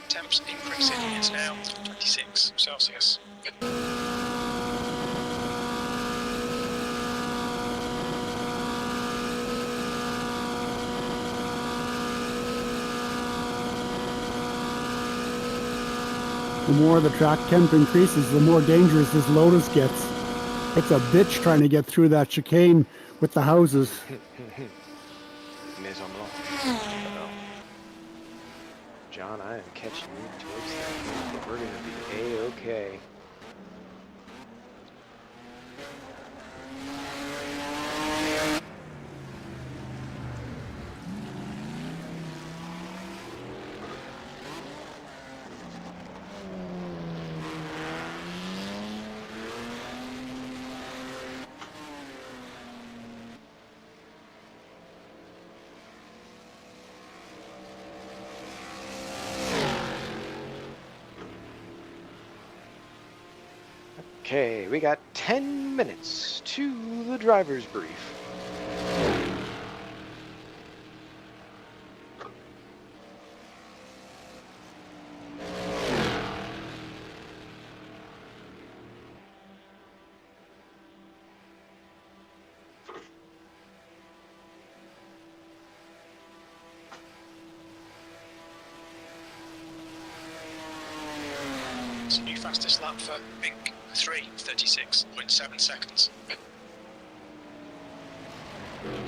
Temps increasing. It's now 26 Celsius. The more the track temp increases, the more dangerous this Lotus gets. It's a bitch trying to get through that chicane with the houses. Mise en blanc. John, I am catching you towards that, but we're going to be A-okay. Okay, we got 10 minutes to the driver's brief. It's a new fastest lap for Mink. 36.7 seconds.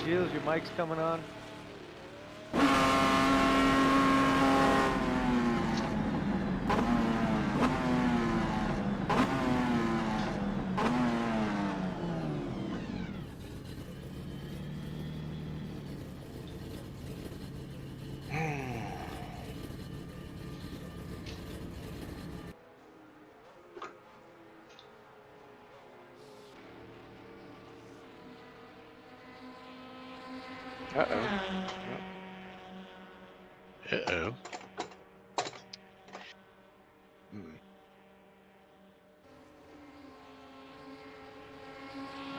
Jules, your mic's coming on. Uh-oh. Uh-oh.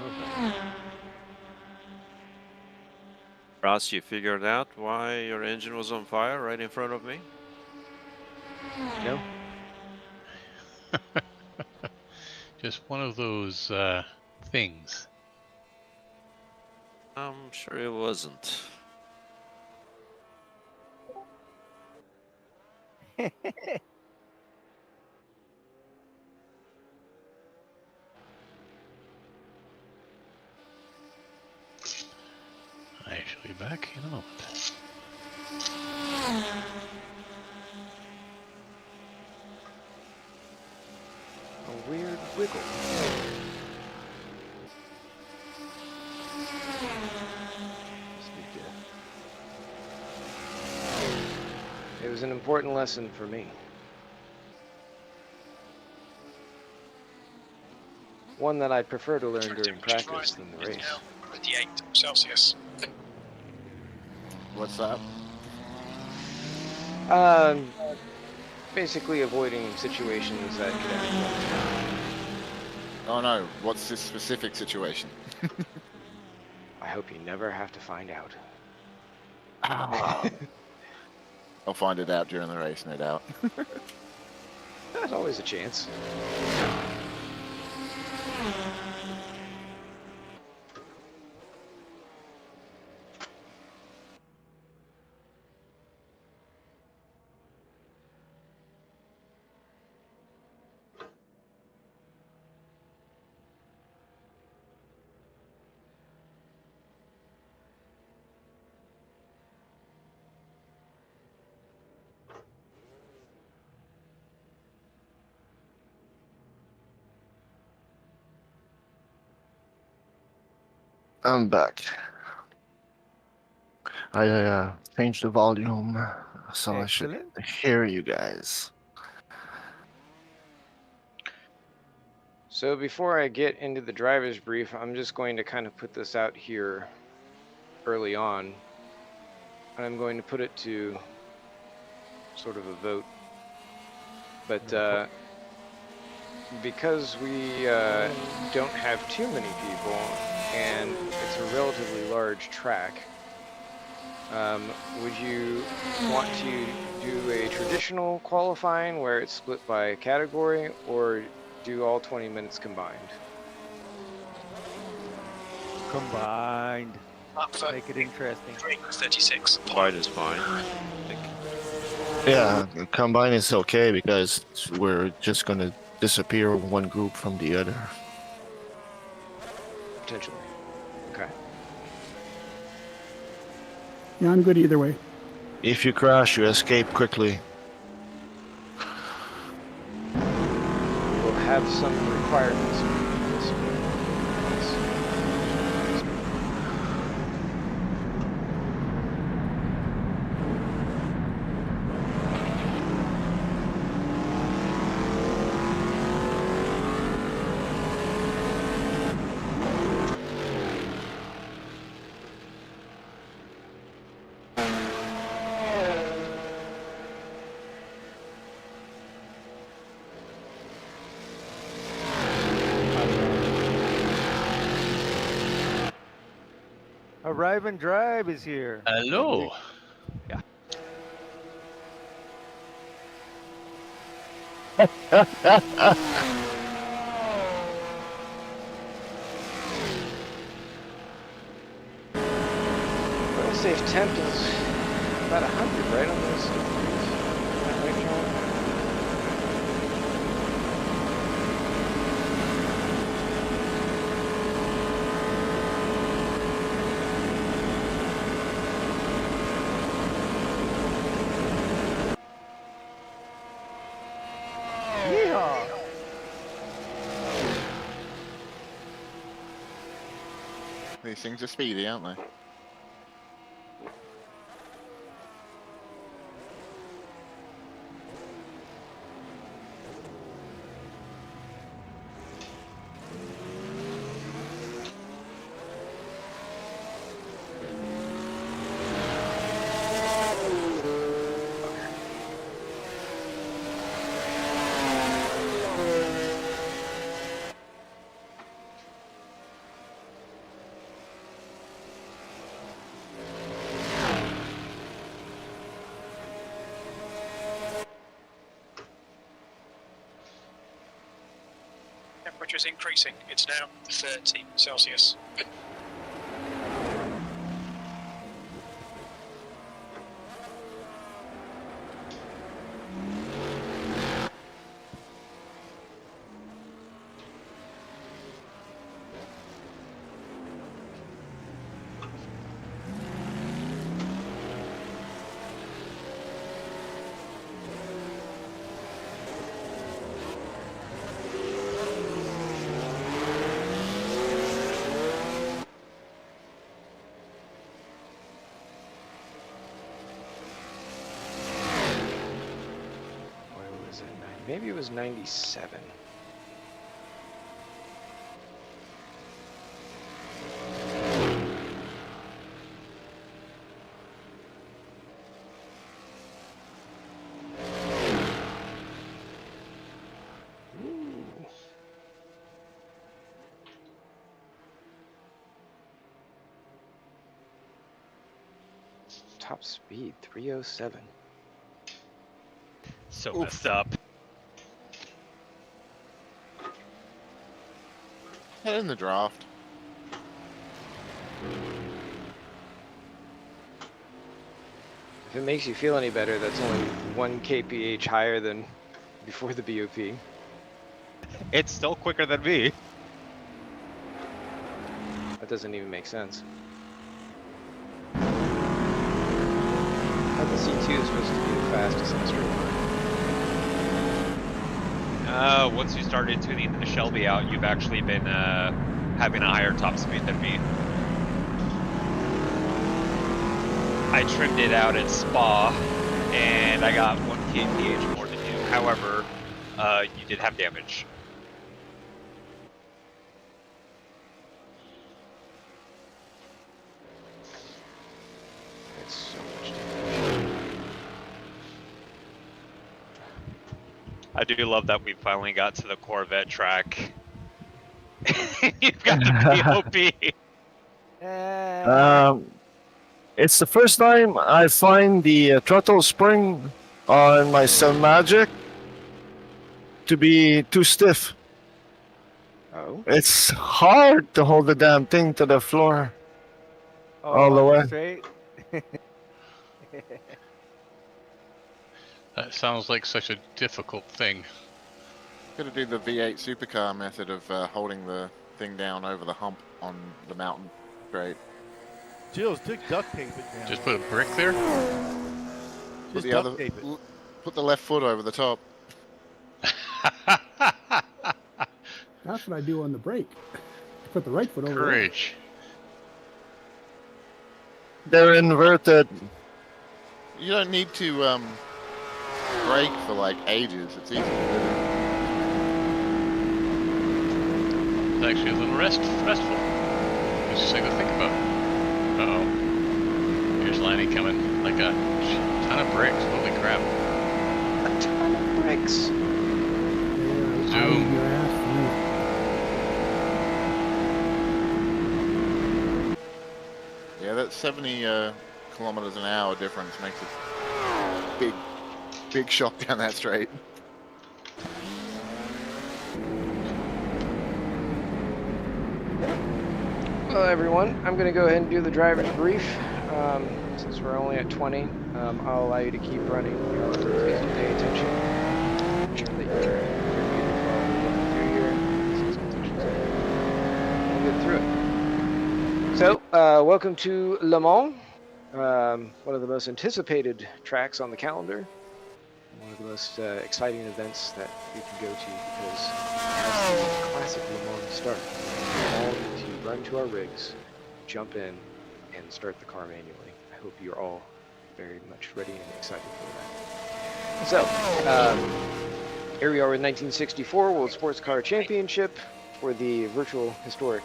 Okay. Ross, you figured out why your engine was on fire right in front of me? No? Just one of those things. I'm sure it wasn't. I shall be back in a moment. A weird wiggle. It was an important lesson for me. One that I'd prefer to learn during practice than the race. Now 28 Celsius. What's that? Basically avoiding situations that could end. Oh no, what's this specific situation? I hope you never have to find out. I'll find it out during the race, no doubt. There's always a chance. I'm back. I changed the volume so I should hear you guys. So before I get into the driver's brief, I'm just going to kind of put this out here early on. And I'm going to put it to sort of a vote. But because we don't have too many people, and it's a relatively large track, Would you want to do a traditional qualifying where it's split by category, or do all 20 minutes combined? Combined. Up for Make it interesting. 36. Wide is fine. I think. Yeah, combine is okay because we're just gonna disappear one group from the other. Potentially. Okay. Yeah, I'm good either way. If you crash, you escape quickly. We'll have some requirements. Arrive and Drive is here. Hello. Well, safe temp is about 100, right, on those? Is that right, John? Yeehaw! These things are speedy, aren't they? Temperature is increasing. It's now 30 Celsius. What was it? Maybe it was 97. Ooh. Top speed 307. So messed up. Head in the draft. If it makes you feel any better, that's only 1 kph higher than before the BOP. It's still quicker than me. That doesn't even make sense. How the C2 is supposed to be the fastest in the straight line. Once you started tuning the Shelby out, you've actually been having a higher top speed than me. I trimmed it out at Spa, and I got 1 kph more than you. However, you did have damage. That's so much damage. I do love that we finally got to the Corvette track. You've got the POP. It's the first time I find the throttle spring on my Sun Magic to be too stiff. Oh. It's hard to hold the damn thing to the floor. Oh, All the on way. straight. That sounds like such a difficult thing. Gotta do the V8 supercar method of holding the thing down over the hump on the mountain. Great. Jills, just duct tape it down. Just put a brick there? Put Just the duct other, tape it. put the left foot over the top. That's what I do on the brake. Put the right foot over there. Courage. They're inverted. You don't need to brake for like ages. It's easy to do. It's actually a little restful. It's just something to think about. Uh-oh. Here's Lanny coming like a ton of bricks. Holy crap. A ton of bricks. Zoom. Your ass Yeah, that 70 kilometers an hour difference makes a big shock down that straight. Well, everyone, I'm going to go ahead and do the driver's brief. Since we're only at 20, I'll allow you to keep running. Please do pay attention. Make sure that you're muted while we're going through here. We'll get through it. So, welcome to Le Mans, one of the most anticipated tracks on the calendar. One of the most exciting events that we can go to because it has the classic Le Mans start. We all need to run to our rigs, jump in, and start the car manually. I hope you're all very much ready and excited for that. So, here we are with 1964 World Sports Car Championship for the virtual historic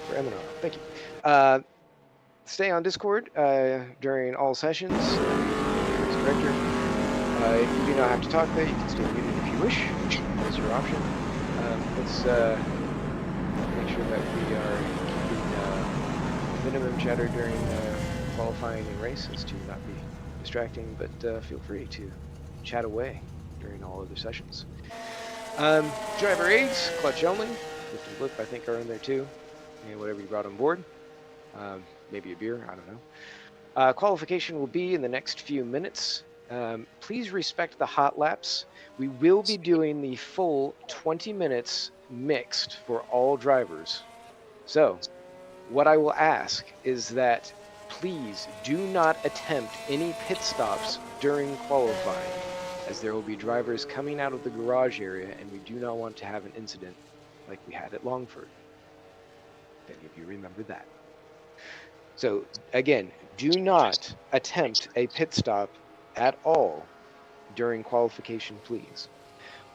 for MNRL. Thank you. Stay on Discord during all sessions. Director. You do not have to talk there. You can stay muted if you wish. That's your option. Let's make sure that we are keeping minimum chatter during qualifying and races to not be distracting, but feel free to chat away during all other sessions. Driver aids, clutch only. Lift and blip, I think, are in there too. And whatever you brought on board. Maybe a beer, I don't know. Qualification will be in the next few minutes. Please respect the hot laps. We will be doing the full 20 minutes mixed for all drivers. So, what I will ask is that please do not attempt any pit stops during qualifying, as there will be drivers coming out of the garage area and we do not want to have an incident like we had at Longford. If any of you remember that. So, again, do not attempt a pit stop at all during qualification, please.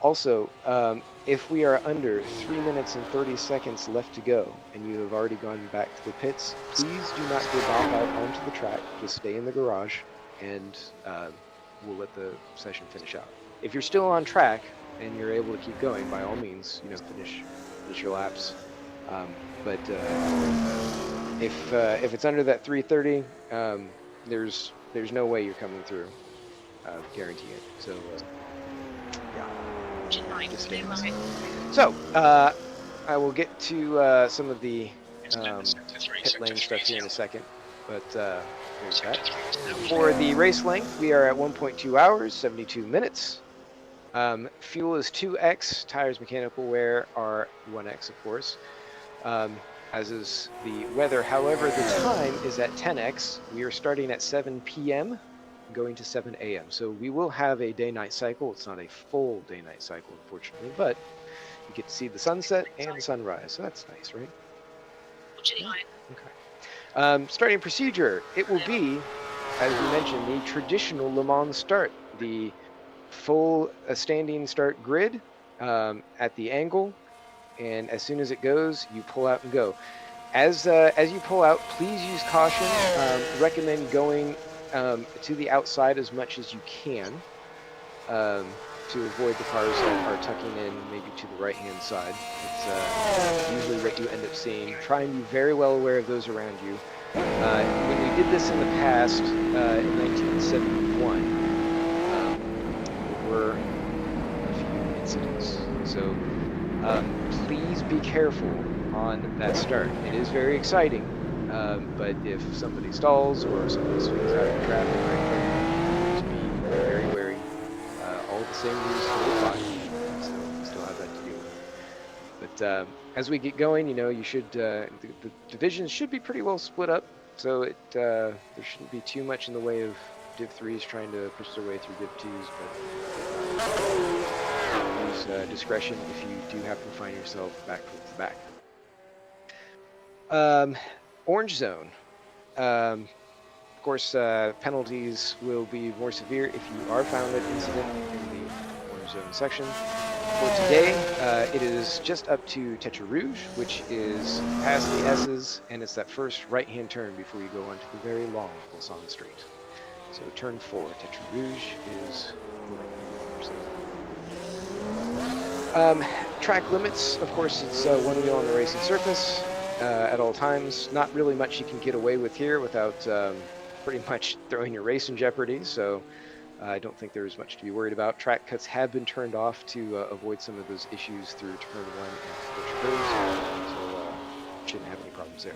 Also, if we are under 3 minutes and 30 seconds left to go, and you have already gone back to the pits, please do not go back out onto the track. Just stay in the garage, and we'll let the session finish out. If you're still on track and you're able to keep going, by all means, finish your laps. But if it's under that 3:30, there's no way you're coming through. Guarantee it. So yeah, just stay. So I will get to some of the pit lane stuff here in a second. But there's that. For the race length, we are at 1.2 hours, 72 minutes. Fuel is 2x. Tires, mechanical wear are 1x, of course. As is the weather. However, the time is at 10x. We are starting at 7 p.m. going to 7 a.m. So we will have a day-night cycle. It's not a full day-night cycle, unfortunately, but you get to see the sunset and the sunrise. So that's nice, right? Okay. Starting procedure. It will be, as we mentioned, the traditional Le Mans start. The full standing start grid at the angle. And as soon as it goes, you pull out and go. As you pull out, please use caution. Recommend going to the outside as much as you can. to avoid the cars that are tucking in maybe to the right-hand side. It's usually what you end up seeing. Try and be very well aware of those around you. When we did this in the past, in 1971, there were a few incidents. So please be careful on that start. It is very exciting, but if somebody stalls or somebody swings out of traffic right there, just be very wary. All the same rules still apply, so we still have that to deal with. But as we get going, you should the divisions should be pretty well split up, so there shouldn't be too much in the way of Div 3s trying to push their way through Div 2s, but use discretion if you do happen to find yourself back towards the back. Orange zone. Of course, penalties will be more severe if you are found at incident in the orange zone section. For today, it is just up to Tetra Rouge, which is past the S's, and it's that first right-hand turn before you go onto the very long Bolson Street. So turn 4, Tetra Rouge is track limits. Of course, it's one wheel on the racing surface at all times. Not really much you can get away with here without pretty much throwing your race in jeopardy. So I don't think there's much to be worried about. Track cuts have been turned off to avoid some of those issues through turn 1 and push curves. So shouldn't have any problems there.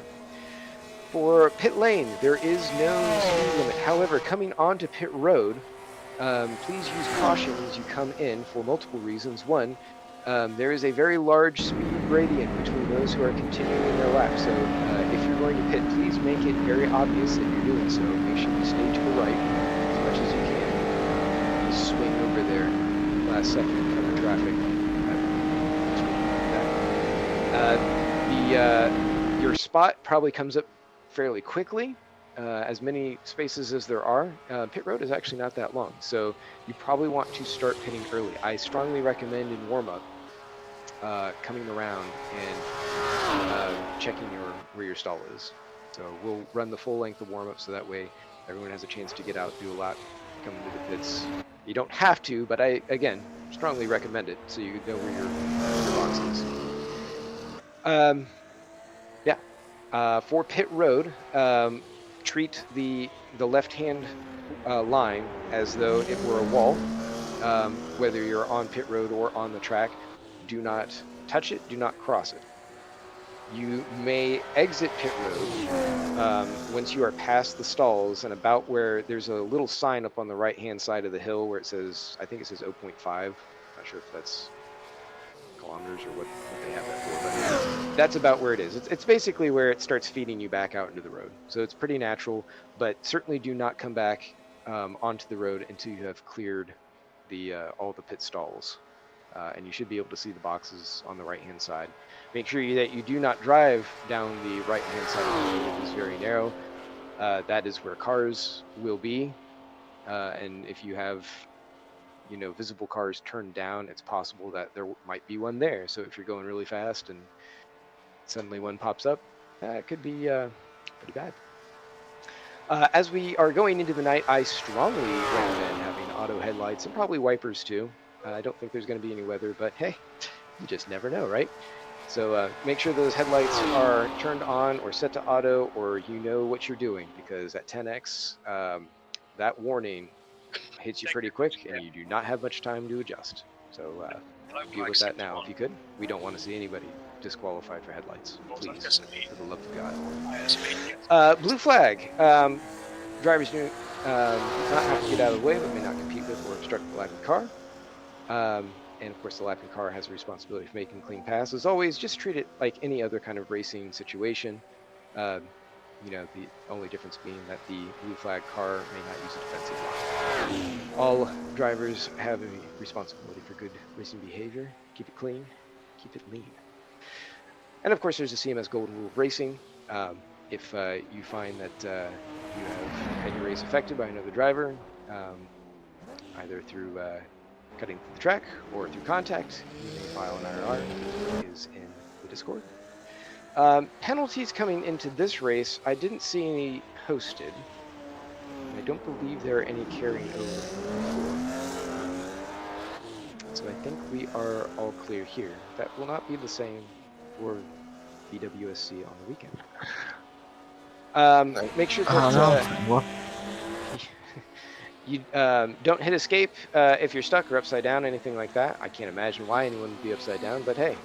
For pit lane, there is no speed limit. However, coming onto pit road, please use caution as you come in for multiple reasons. One, there is a very large speed gradient between those who are continuing their lap. So if you're going to pit, please make it very obvious that you're doing so. Make sure you stay to the right as much as you can. Just swing over there last second and cover traffic. Your spot probably comes up fairly quickly. As many spaces as there are, pit road is actually not that long, so you probably want to start pitting early. I strongly recommend in warm-up coming around and checking where your stall is. So we'll run the full length of warm-up so that way everyone has a chance to get out, do a lap, come into the pits. You don't have to, but I, again, strongly recommend it so you know where your box is. For pit road, treat the left-hand line as though it were a wall, whether you're on pit road or on the track. Do not touch it, do not cross it. You may exit pit road once you are past the stalls and about where there's a little sign up on the right-hand side of the hill where it says, I think it says 0.5. Not sure if that's kilometers or what they have that for, but that's about where it is. It's basically where it starts feeding you back out into the road. So it's pretty natural, but certainly do not come back onto the road until you have cleared all the pit stalls. And you should be able to see the boxes on the right-hand side. Make sure that you do not drive down the right-hand side of the road. It is very narrow. That is where cars will be. And if you have visible cars turned down, it's possible that there might be one there. So if you're going really fast and suddenly one pops up, it could be pretty bad. As we are going into the night, I strongly recommend having auto headlights and probably wipers too. I don't think there's going to be any weather, but hey, you just never know, right? So make sure those headlights are turned on or set to auto, or you know what you're doing, because at 10x, that warning hits you pretty quick and you do not have much time to adjust. So deal with that now if you could. We don't want to see anybody disqualified for headlights, please, for the love of God. Blue flag. Drivers do not have to get out of the way, but may not compete with or obstruct the lapping car. And of course the lapping car has a responsibility for making clean pass. As always, just treat it like any other kind of racing situation. The only difference being that the blue flag car may not use a defensive line. All drivers have a responsibility for good racing behavior. Keep it clean, keep it lean. And of course there's the CMS golden rule of racing. If you find that you have had your race affected by another driver, either through cutting the track or through contact, you may file an MNRL. It is in the Discord. Penalties coming into this race, I didn't see any posted. I don't believe there are any carrying over. So I think we are all clear here. That will not be the same for BWSC on the weekend. Make sure that you don't hit escape if you're stuck or upside down, anything like that. I can't imagine why anyone would be upside down, but hey,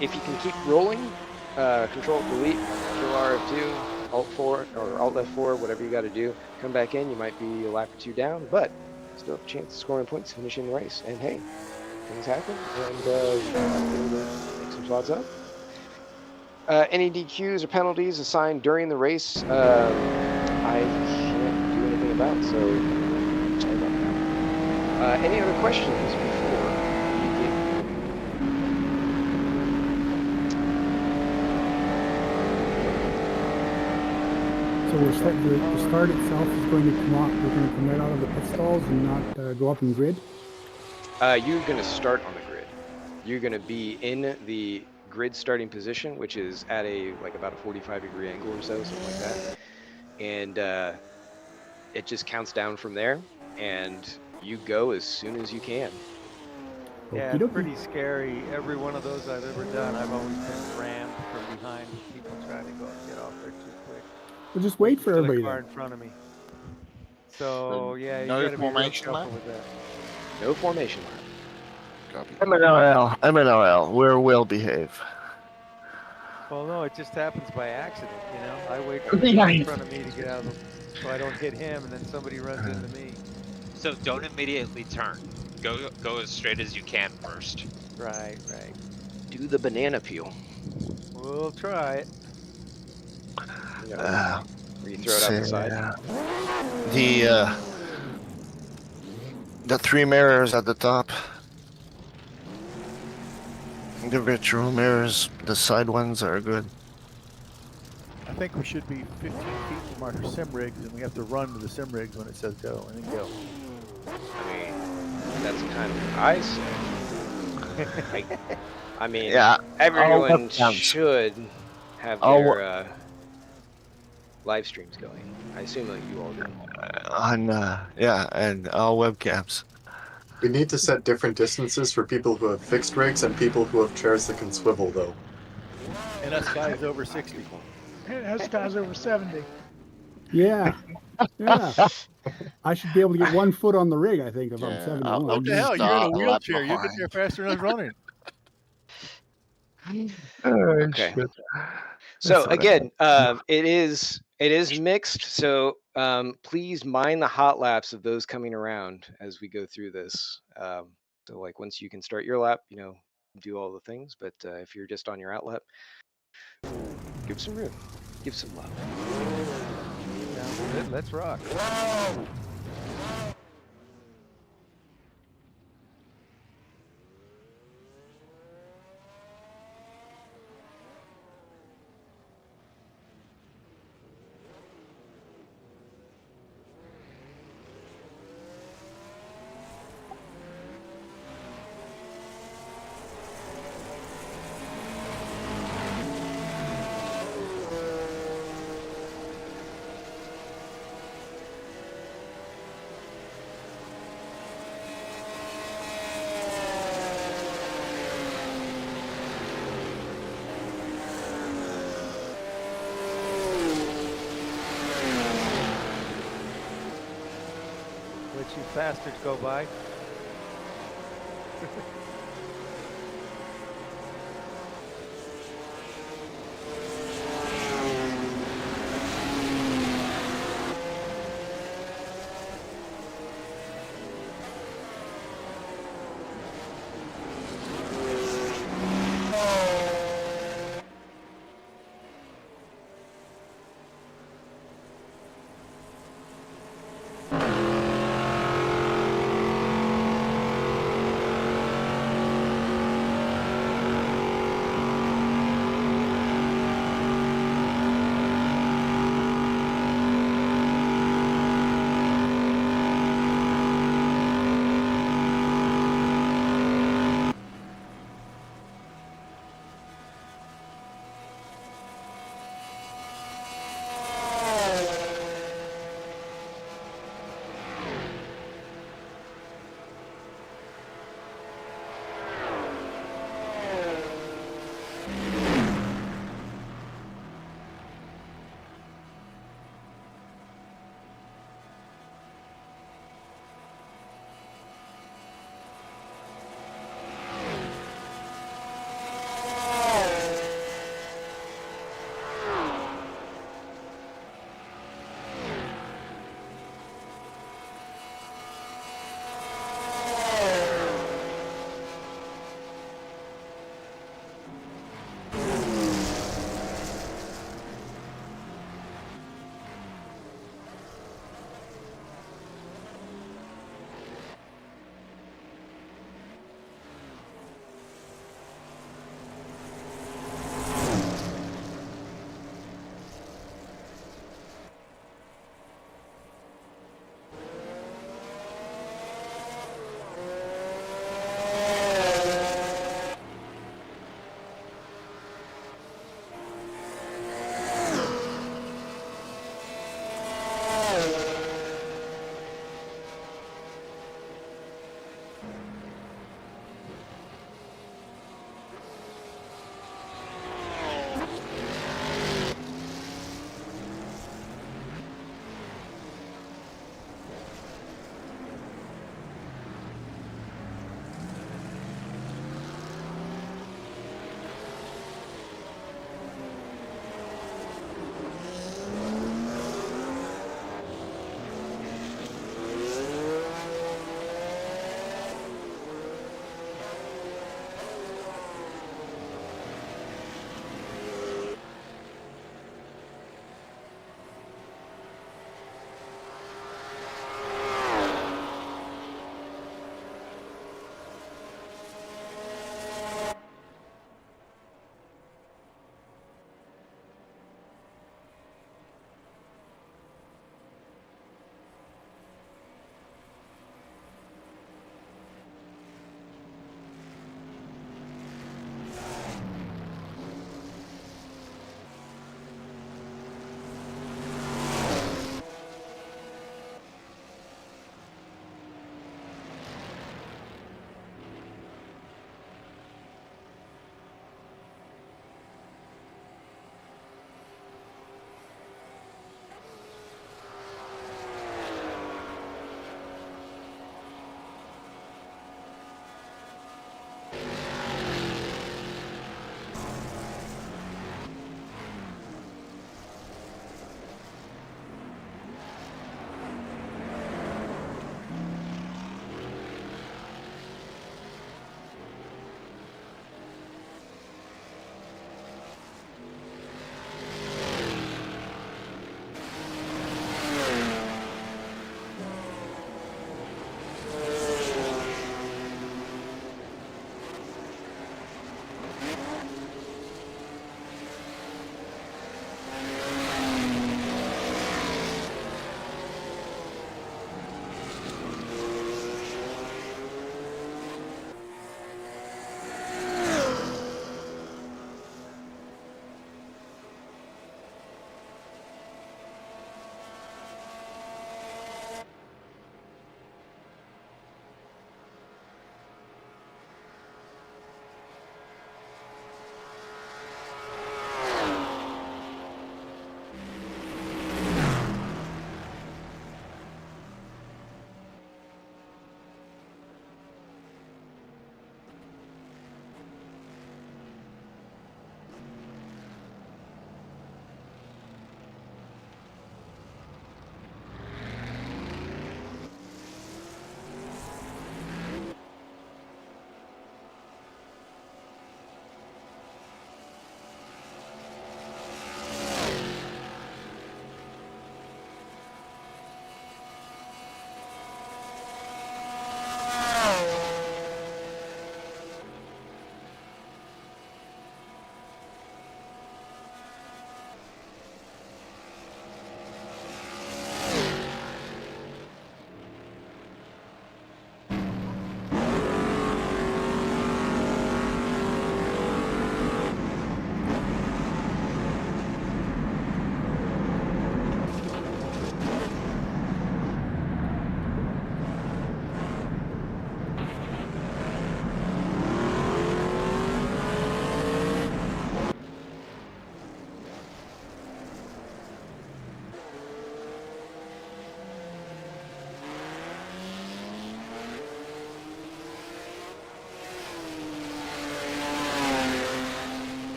if you can keep rolling, Control Delete, Control R2, Alt 4 or Alt F4, whatever you got to do, come back in. You might be a lap or two down, but still have a chance of scoring points, finishing the race. And hey, things happen, and you might be able to make some spots up. Any DQs or penalties assigned during the race, I can't do anything about, so sorry about that. Any other questions before we get So the start itself is going to come off. We're going to come right out of the pit stalls and not go up in grid. You're going to start on the grid. You're going to be in the grid starting position, which is at about a 45-degree angle or so, something like that. And it just counts down from there, and you go as soon as you can. Yeah, it's pretty scary. Every one of those I've ever done, I've always been rammed from behind with people trying to get off there too quick. We'll just wait for everybody. The car in front of me. So yeah, no you gotta be real formation careful lap? with that. No formation lap. Copy. MNRL, we're well behaved. Well, no, it just happens by accident, you know. I wait for the guy in front of me to get out of the, so I don't hit him, and then somebody runs into me. So don't immediately turn. Go as straight as you can first. Right. Do the banana peel. We'll try it. You know, where you throw it out the side. The three mirrors at the top. The virtual mirrors, the side ones are good. I think we should be 15 feet from our sim rigs, and we have to run to the sim rigs when it says go, and then go. I mean, that's kind of what I say. I mean, Yeah, everyone should have their live streams going. I assume that you all do. And all webcams. We need to set different distances for people who have fixed rigs and people who have chairs that can swivel, though. And us guys over 60. Us guys over 70. Yeah. I should be able to get 1 foot on the rig, I think, if I'm 71. What the hell? You're in a wheelchair. You get there faster than us running. Okay. So again, it is mixed. So please mind the hot laps of those coming around as we go through this. So like once you can start your lap, do all the things. But if you're just on your out lap, give some room, give some love. Sounds good. Let's rock. Let you bastards go by.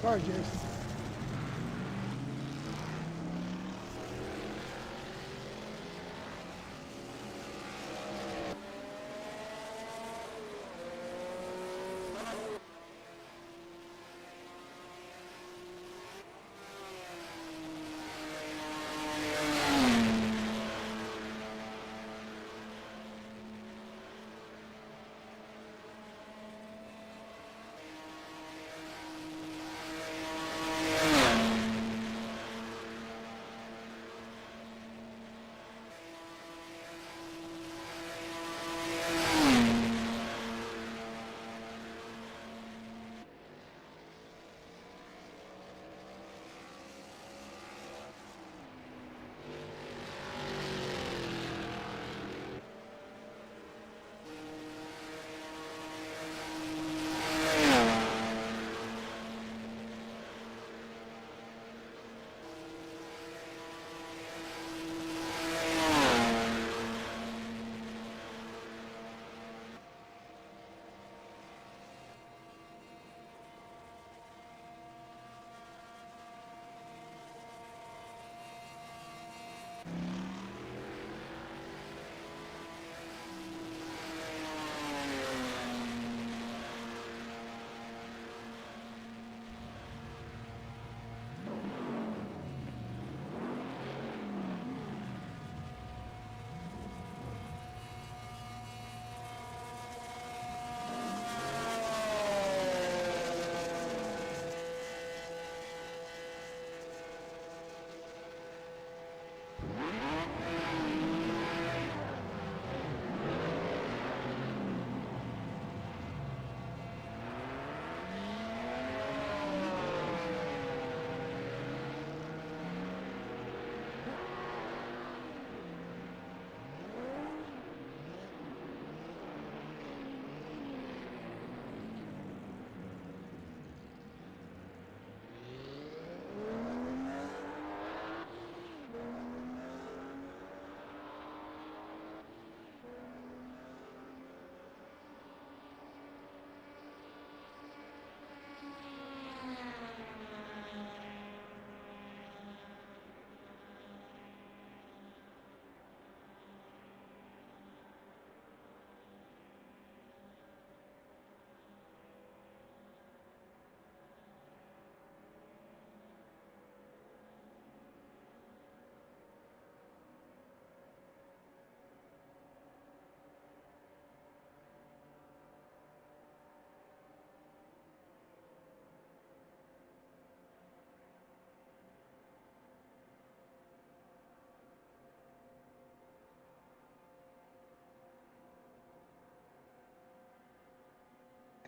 Sorry, Jason.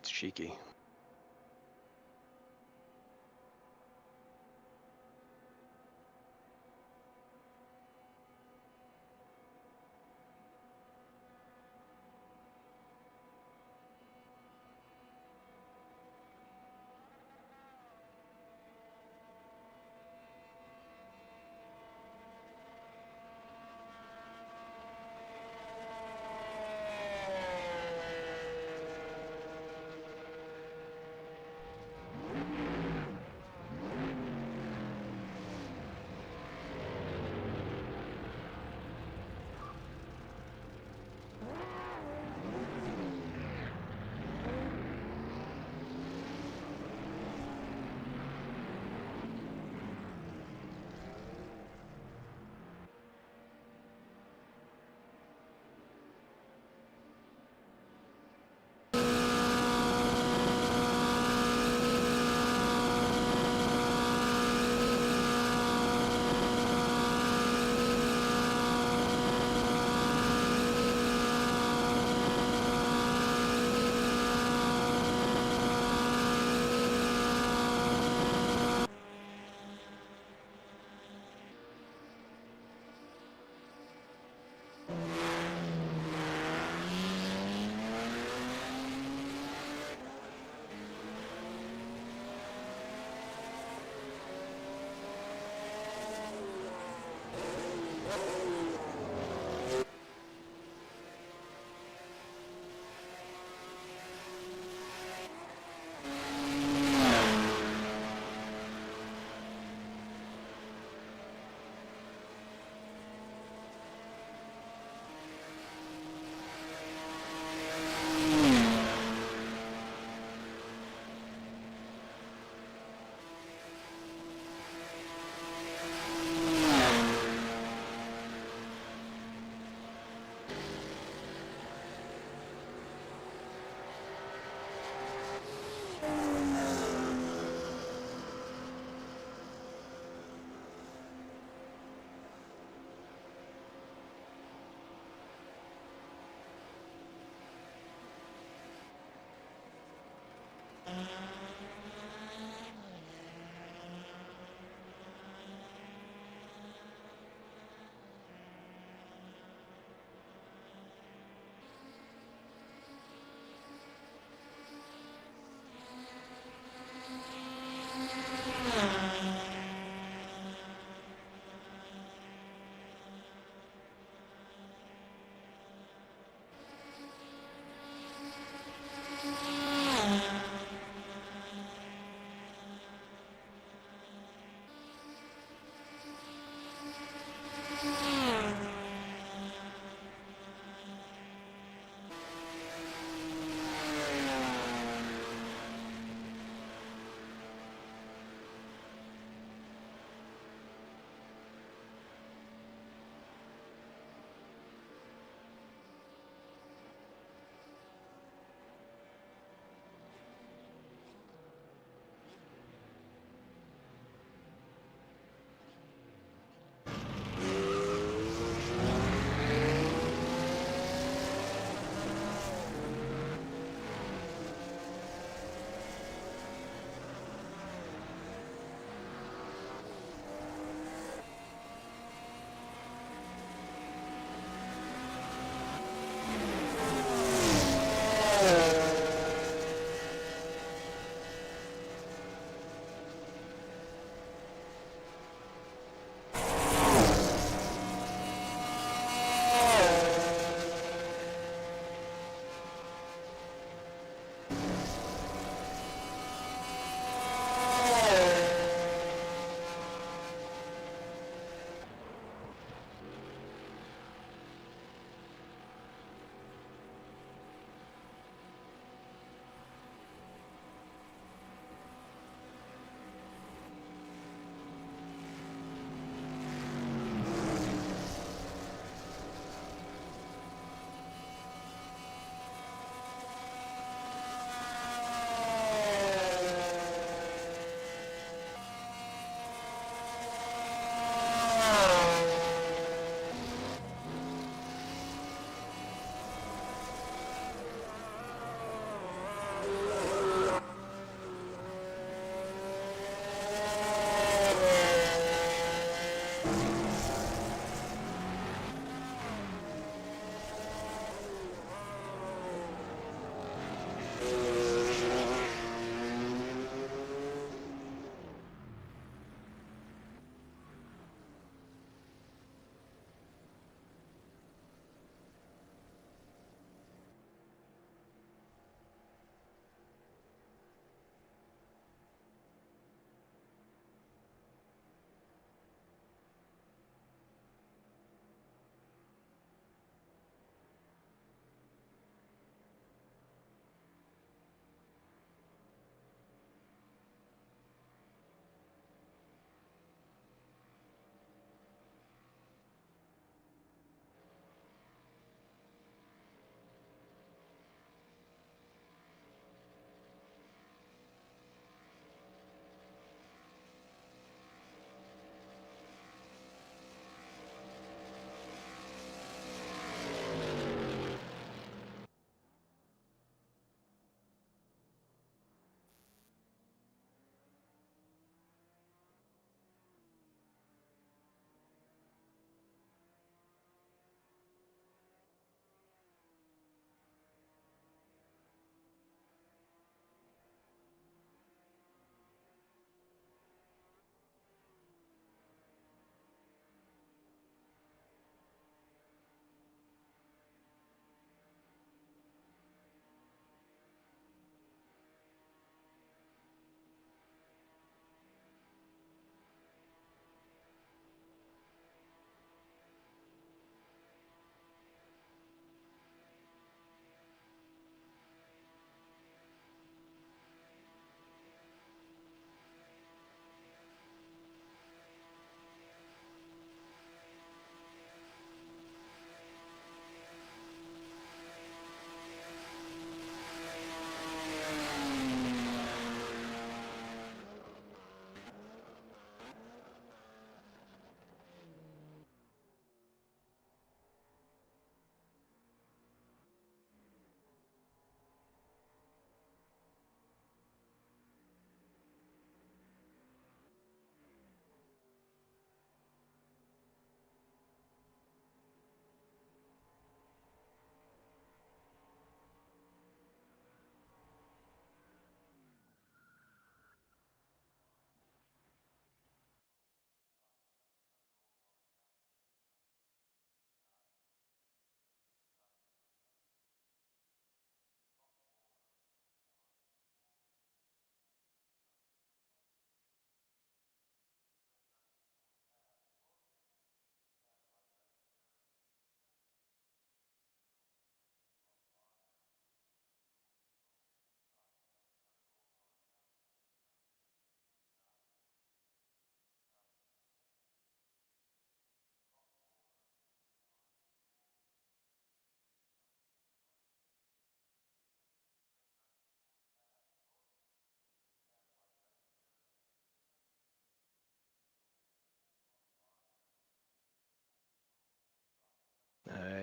It's cheeky.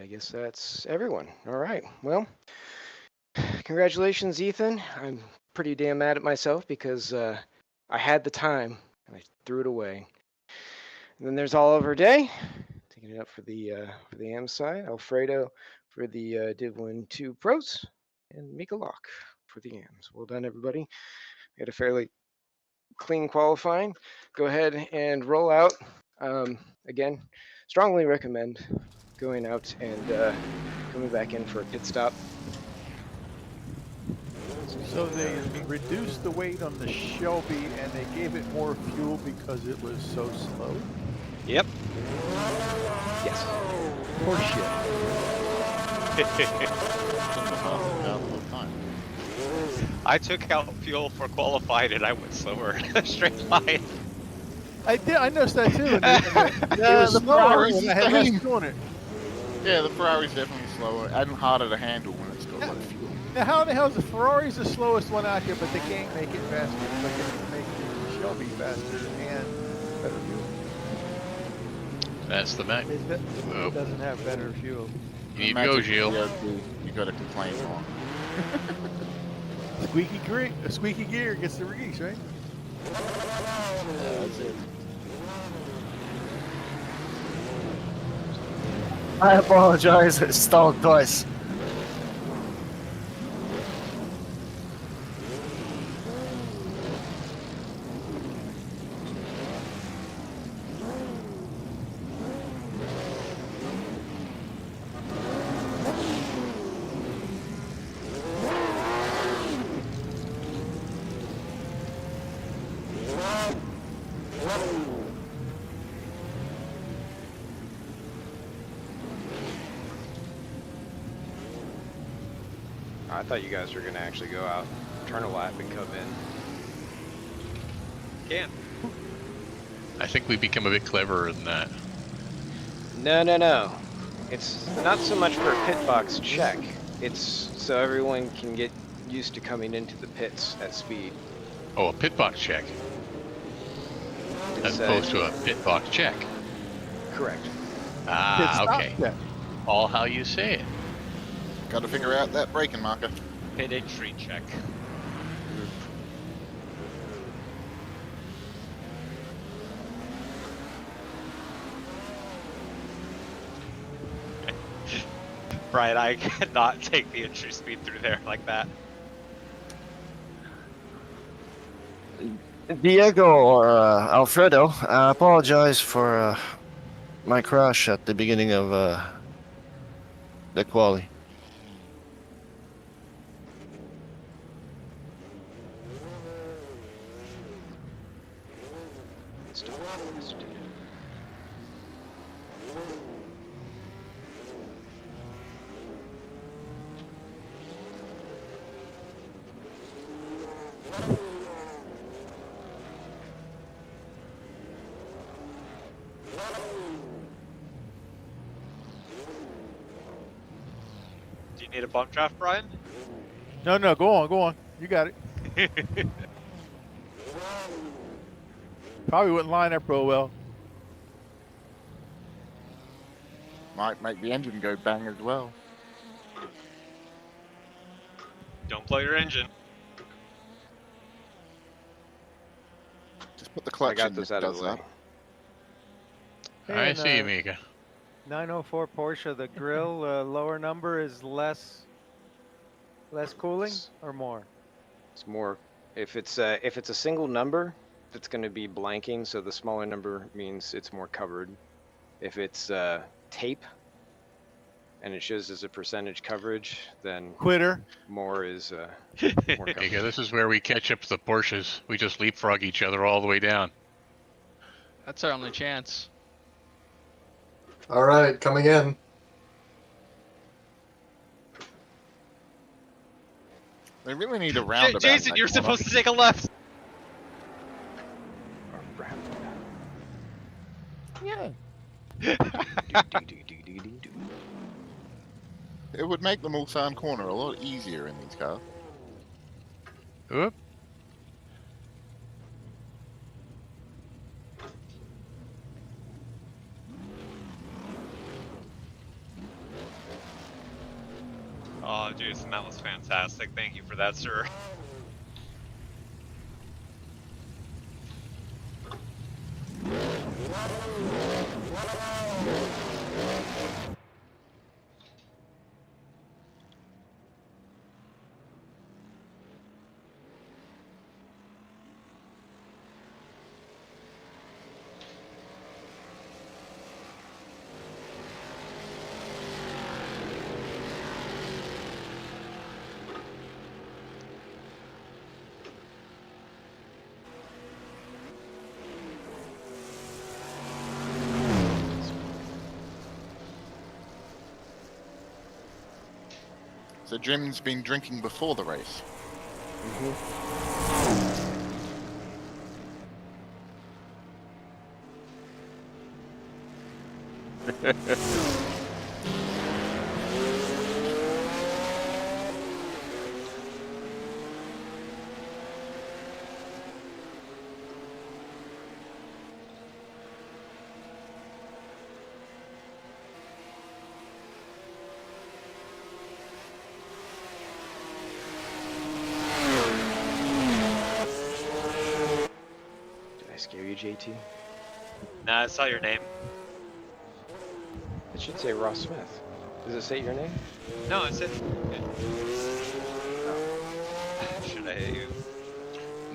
I guess that's everyone. All right. Well, congratulations, Ethan. I'm pretty damn mad at myself because I had the time and I threw it away. And then there's Oliver Day, taking it up for the AM side. Alfredo for the Div 1 2 Pros, and Mika Locke for the AMs. Well done, everybody. We had a fairly clean qualifying. Go ahead and roll out. Again, strongly recommend going out and coming back in for a pit stop. So they reduced the weight on the Shelby and they gave it more fuel because it was so slow? Yep. Yes. Horseshit. I took out fuel for qualified and I went slower. Straight line. I did. I noticed that too. And Yeah, was the slower Ferrari's when the I had less same. fuel in it. Yeah, the Ferrari's definitely slower and harder to handle when it's got low fuel. Now, how the hell is the Ferrari's the slowest one out here, but they can't make it faster? But they can make the Shelby faster and better fuel. That's the Mac. It doesn't have better fuel. You need to go, Gilles. You got to complain on. Squeaky gear gets the grease, right? Yeah, that's it. I apologize. It stalled twice. I thought you guys were going to actually go out, turn a lap, and come in. Can. I think we've become a bit cleverer than that. No. It's not so much for a pit box check. It's so everyone can get used to coming into the pits at speed. Oh, a pit box check. As opposed to a pit box check. Correct. Ah, okay. All how you say it. Got to figure out that braking marker. Pit entry check. Brian, I cannot take the entry speed through there like that. Diego or Alfredo, I apologize for my crash at the beginning of the quali. Do you need a bump draft, Brian? No, go on. You got it. Probably wouldn't line up real well. Might make the engine go bang as well. Don't blow your engine. Just put the clutch I got in. this out of the way. I see you, Mika. 904 Porsche, the grill lower number is less cooling or more? It's more. If it's a single number, it's going to be blanking. So the smaller number means it's more covered. If it's tape and it shows as a percentage coverage, then Quitter. more is more coverage. Mika, this is where we catch up to the Porsches. We just leapfrog each other all the way down. That's our only chance. All right, coming in. They really need a roundabout. Jason, you're supposed to take a left. Yeah. It would make the Mulsanne corner a lot easier in these cars. Oop. Oh, Jason, that was fantastic. Thank you for that, sir. So Jim's been drinking before the race. Did I scare you, JT? Nah, I saw your name. It should say Ross Smith. Does it say your name? No, it said. Should I hit you?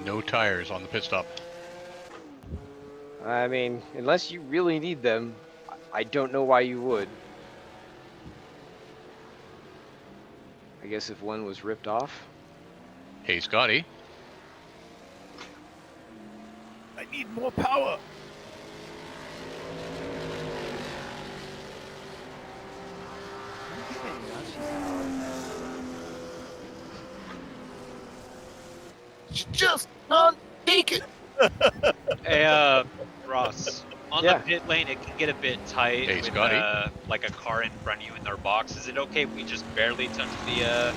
No tires on the pit stop. I mean, unless you really need them, I don't know why you would. I guess if one was ripped off. Hey, Scotty. I need more power. Just not take it. Hey, Ross. On Yeah. the pit lane, it can get a bit tight Hey, with Scotty. like a car in front of you in their box. Is it okay if we just barely touch the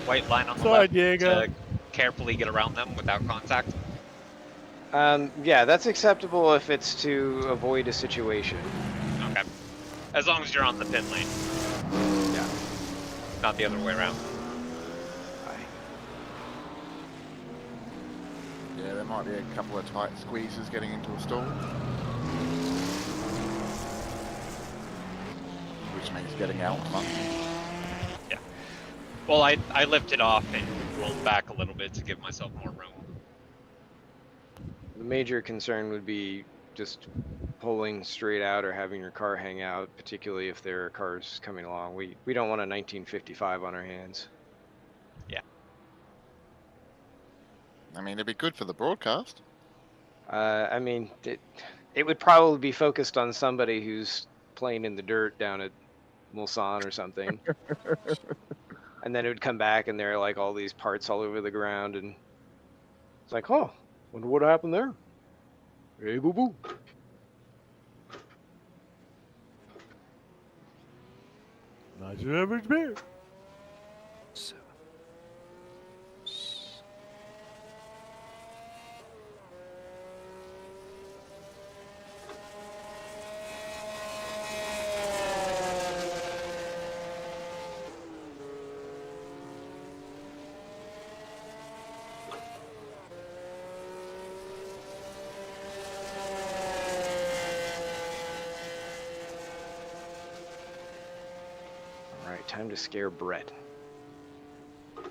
white line on the Sorry, left Diego. to carefully get around them without contact? Yeah, that's acceptable if it's to avoid a situation. Okay. As long as you're on the pit lane. Yeah. Not the other way around. Yeah, there might be a couple of tight squeezes getting into a stall. Which means getting out much. Yeah. Well, I lifted off and rolled back a little bit to give myself more room. The major concern would be just pulling straight out or having your car hang out, particularly if there are cars coming along. We don't want a 1955 on our hands. Yeah. I mean, it'd be good for the broadcast. I mean, it would probably be focused on somebody who's playing in the dirt down at Mulsanne or something. And then it would come back and there are like all these parts all over the ground and it's like, oh, wonder what happened there. Hey, boo boo. Not your average beer. All right, time to scare Brett. Oh,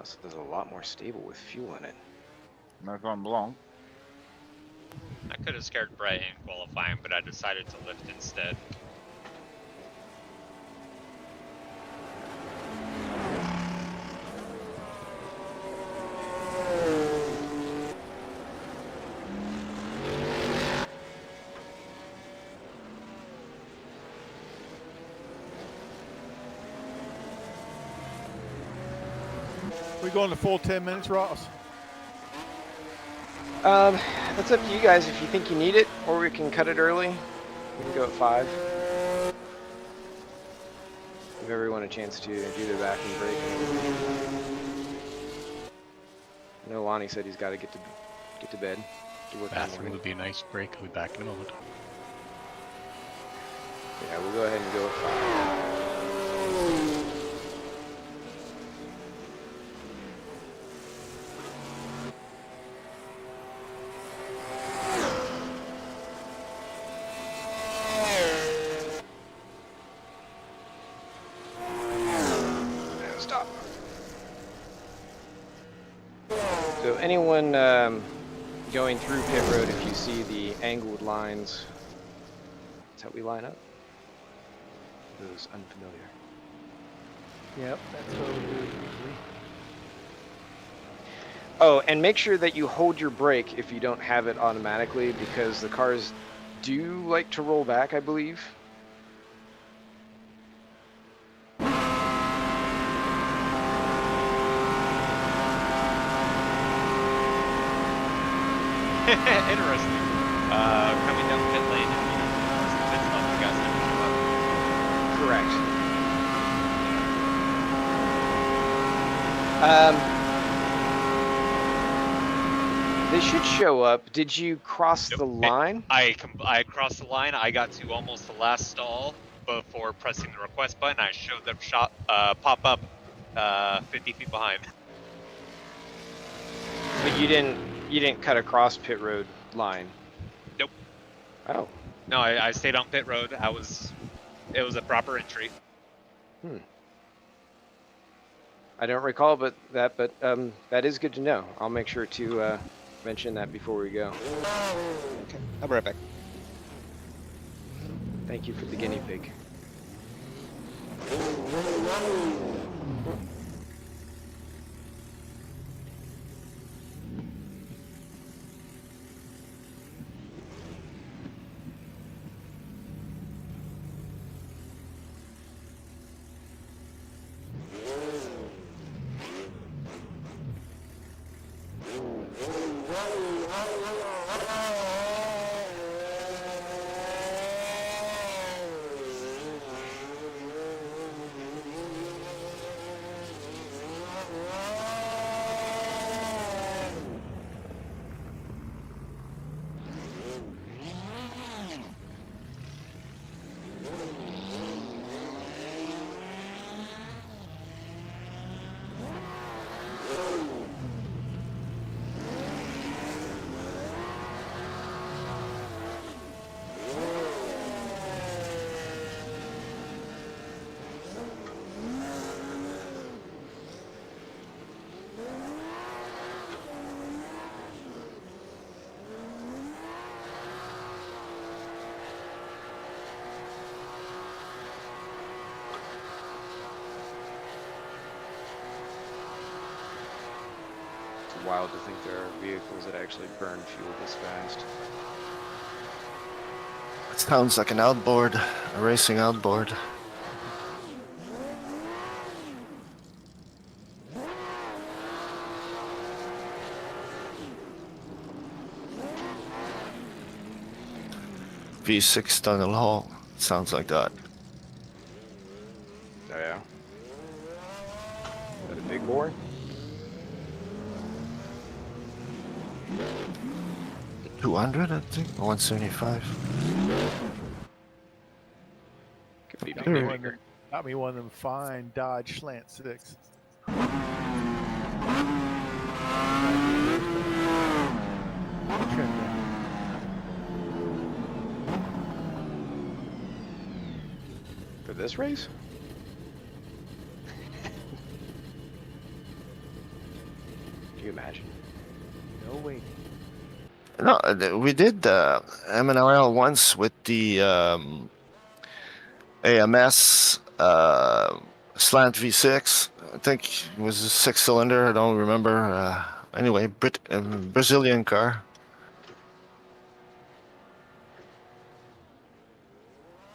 so there's a lot more stable with fuel in it. No Grand Blanc. I could have scared Brett in qualifying, but I decided to lift instead. We going the full 10 minutes, Ross? That's up to you guys if you think you need it, or we can cut it early. We can go at 5. Give everyone a chance to do their backing break. I know Lonnie said he's got to get to bed. To work in the Bathroom morning. would be a nice break. I'll be back in a moment. Yeah, we'll go ahead and go with 5. Stop. So anyone going through pit road, if you see the angled lines, that's how we line up. Those unfamiliar. Yep, that's what we do usually. Oh, and make sure that you hold your brake if you don't have it automatically, because the cars do like to roll back, I believe. Interesting. Coming down pit lane and pits off, you guys never show up. Correct. They should show up. Did you cross the line? I crossed the line. I got to almost the last stall before pressing the request button. I showed them pop up 50 feet behind. But you didn't cut across pit road line. Nope. Oh. No, I stayed on pit road. It was a proper entry. I don't recall, but that is good to know. I'll make sure to mention that before we go. Okay, I'll be right back. Thank you for the guinea pig. Wild to think there are vehicles that actually burn fuel this fast. It sounds like an outboard, a racing outboard. V6 tunnel hall. Sounds like that. Oh yeah. Is that a big bore? $200, I think, or 175. Could be Got me bigger. got me one of them fine Dodge Slant 6. For this race? Can you imagine? No way. No, we did MNRL once with the AMS slant V6. I think it was a 6-cylinder. I don't remember. Anyway, Brazilian car.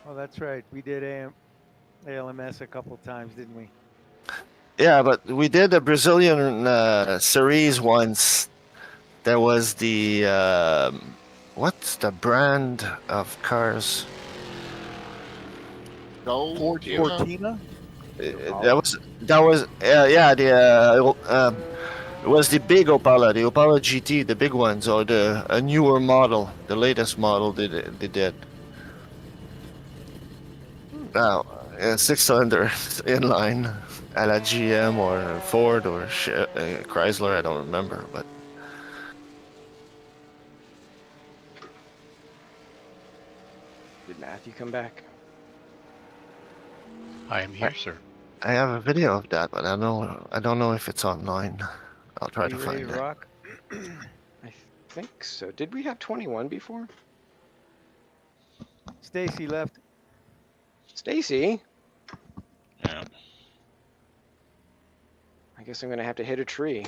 Oh, that's right. We did ALMS a couple times, didn't we? Yeah, but we did a Brazilian series once. There was the what's the brand of cars? Gold. Fortina? That was yeah, the it was the big Opala, the Opala GT, the big ones, or a newer model, the latest model they did. Now, a 6-cylinder inline at a GM or Ford or Chrysler, I don't remember, but Did Matthew come back? I am here, sir. I have a video of that, but I don't know if it's online. I'll try to You ready find to it. rock? I think so. Did we have 21 before? Stacy left. Stacy? Yeah. I guess I'm gonna have to hit a tree.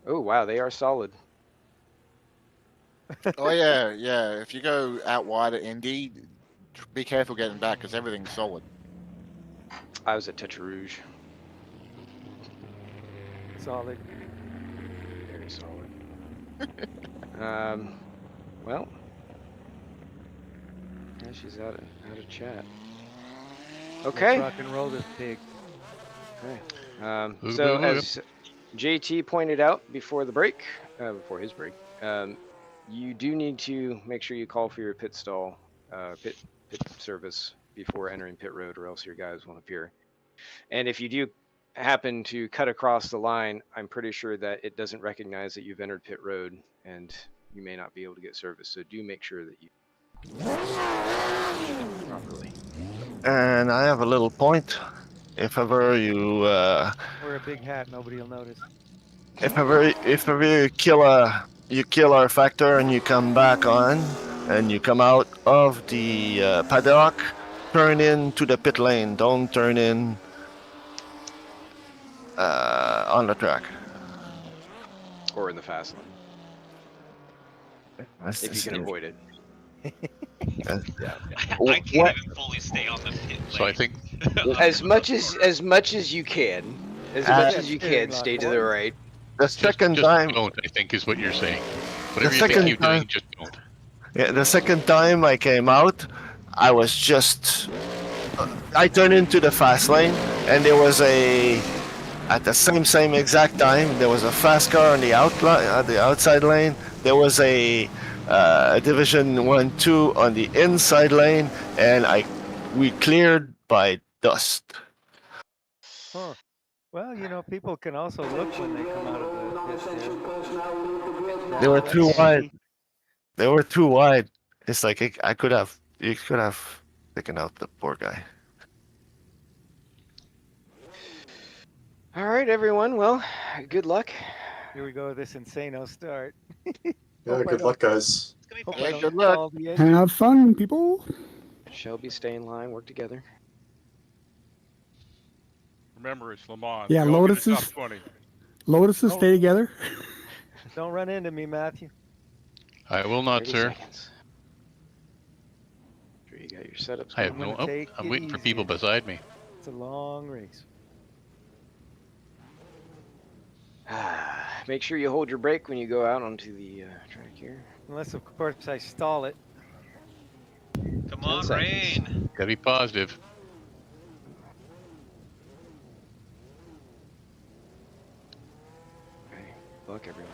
Oh wow, they are solid. Oh yeah, yeah. If you go out wide at Indy, be careful getting back because everything's solid. I was at Touch Rouge. Solid. Very solid. Well, yeah, she's out of chat. Okay. Let's rock and roll this pig. Okay. Ooh, So ooh, ooh. as JT pointed out before the break, before his break, you do need to make sure you call for your pit stall, pit service before entering pit road, or else your guys won't appear. And if you do happen to cut across the line, I'm pretty sure that it doesn't recognize that you've entered pit road, and you may not be able to get service. So do make sure that you properly. And I have a little point. If ever you Wear a big hat, nobody will notice. if ever you kill our factor and you come back on and you come out of the paddock, turn into the pit lane. Don't turn in on the track. Or in the fast lane, if you can avoid it. Yeah. I can't even fully stay on the pit lane. So I think As much as you can, stay to the right. The second just time, don't, I think, is what you're saying. Whatever you second think you're time- doing, just don't. yeah, the second time I came out, I was just I turned into the fast lane, and there was at the same exact time there was a fast car on the outside lane. There was a Division 1-2 on the inside lane, and we cleared by dust. Huh. Well, you know, people can also look when they come out of the pit. They were That's too wide. sneaky. They were too wide. It's like you could have taken out the poor guy. All right, everyone. Well, good luck. Here we go with this insano start. Yeah, good luck, guys. Hope Yeah, I don't good luck. stall the engine. Have fun, people. Shelby, stay in line. Work together. Remember, it's Le Mans. Yeah, We all get a Lotuses. top 20. Lotuses stay together. Don't run into me, Matthew. I will not, 30 sir. seconds. Sure you got your setups. I have I'm no. gonna Oh, take I'm it waiting for easy. people beside me. It's a long race. Make sure you hold your brake when you go out onto the track here. Unless, of course, I stall it. Come on, 10 seconds. Rain. Gotta be positive. Okay. Good luck, everyone.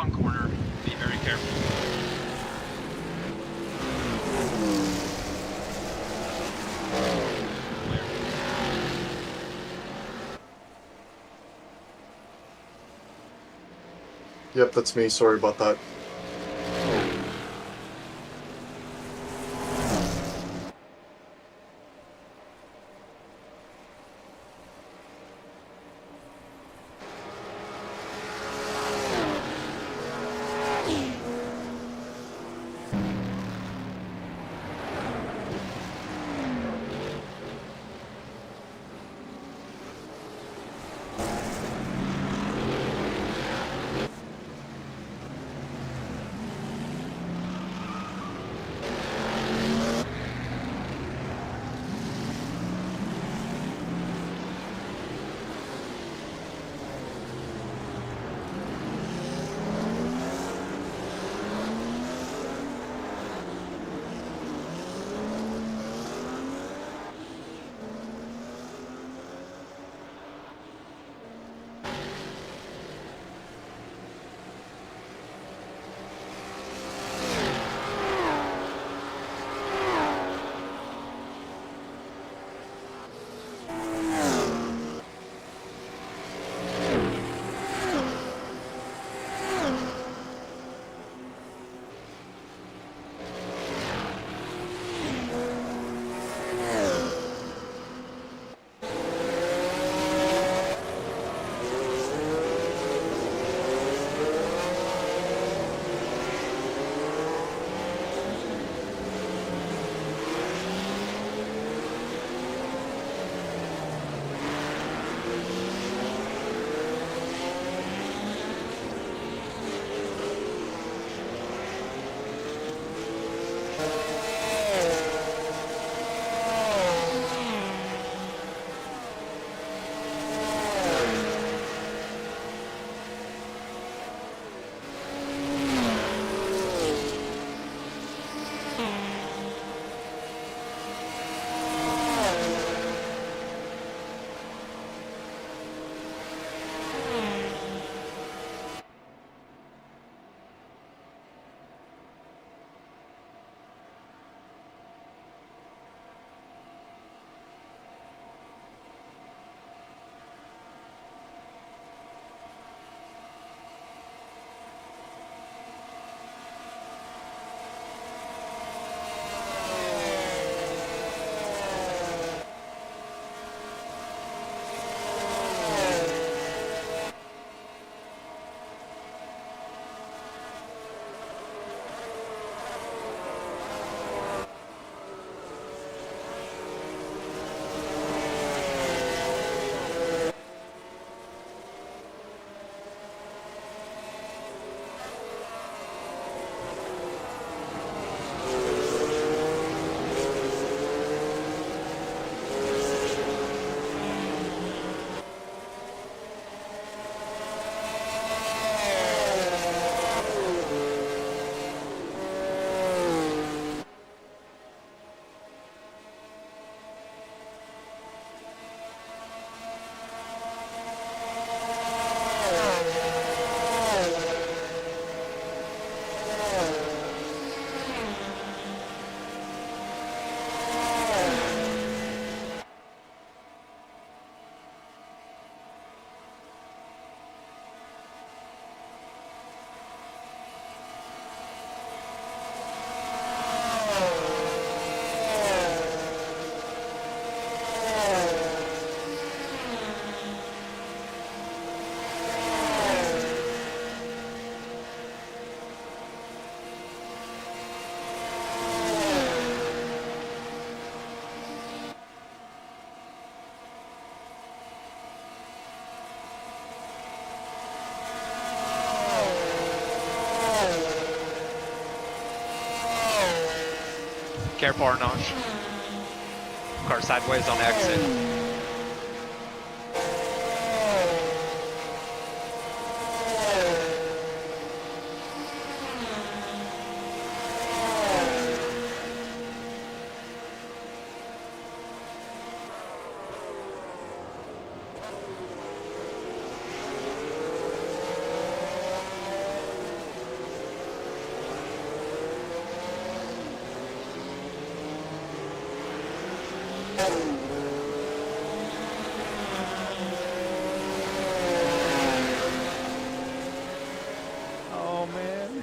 long corner. Be very careful. Yep, that's me. Sorry about that. Careful, Arnage. Car sideways on exit. Oh man.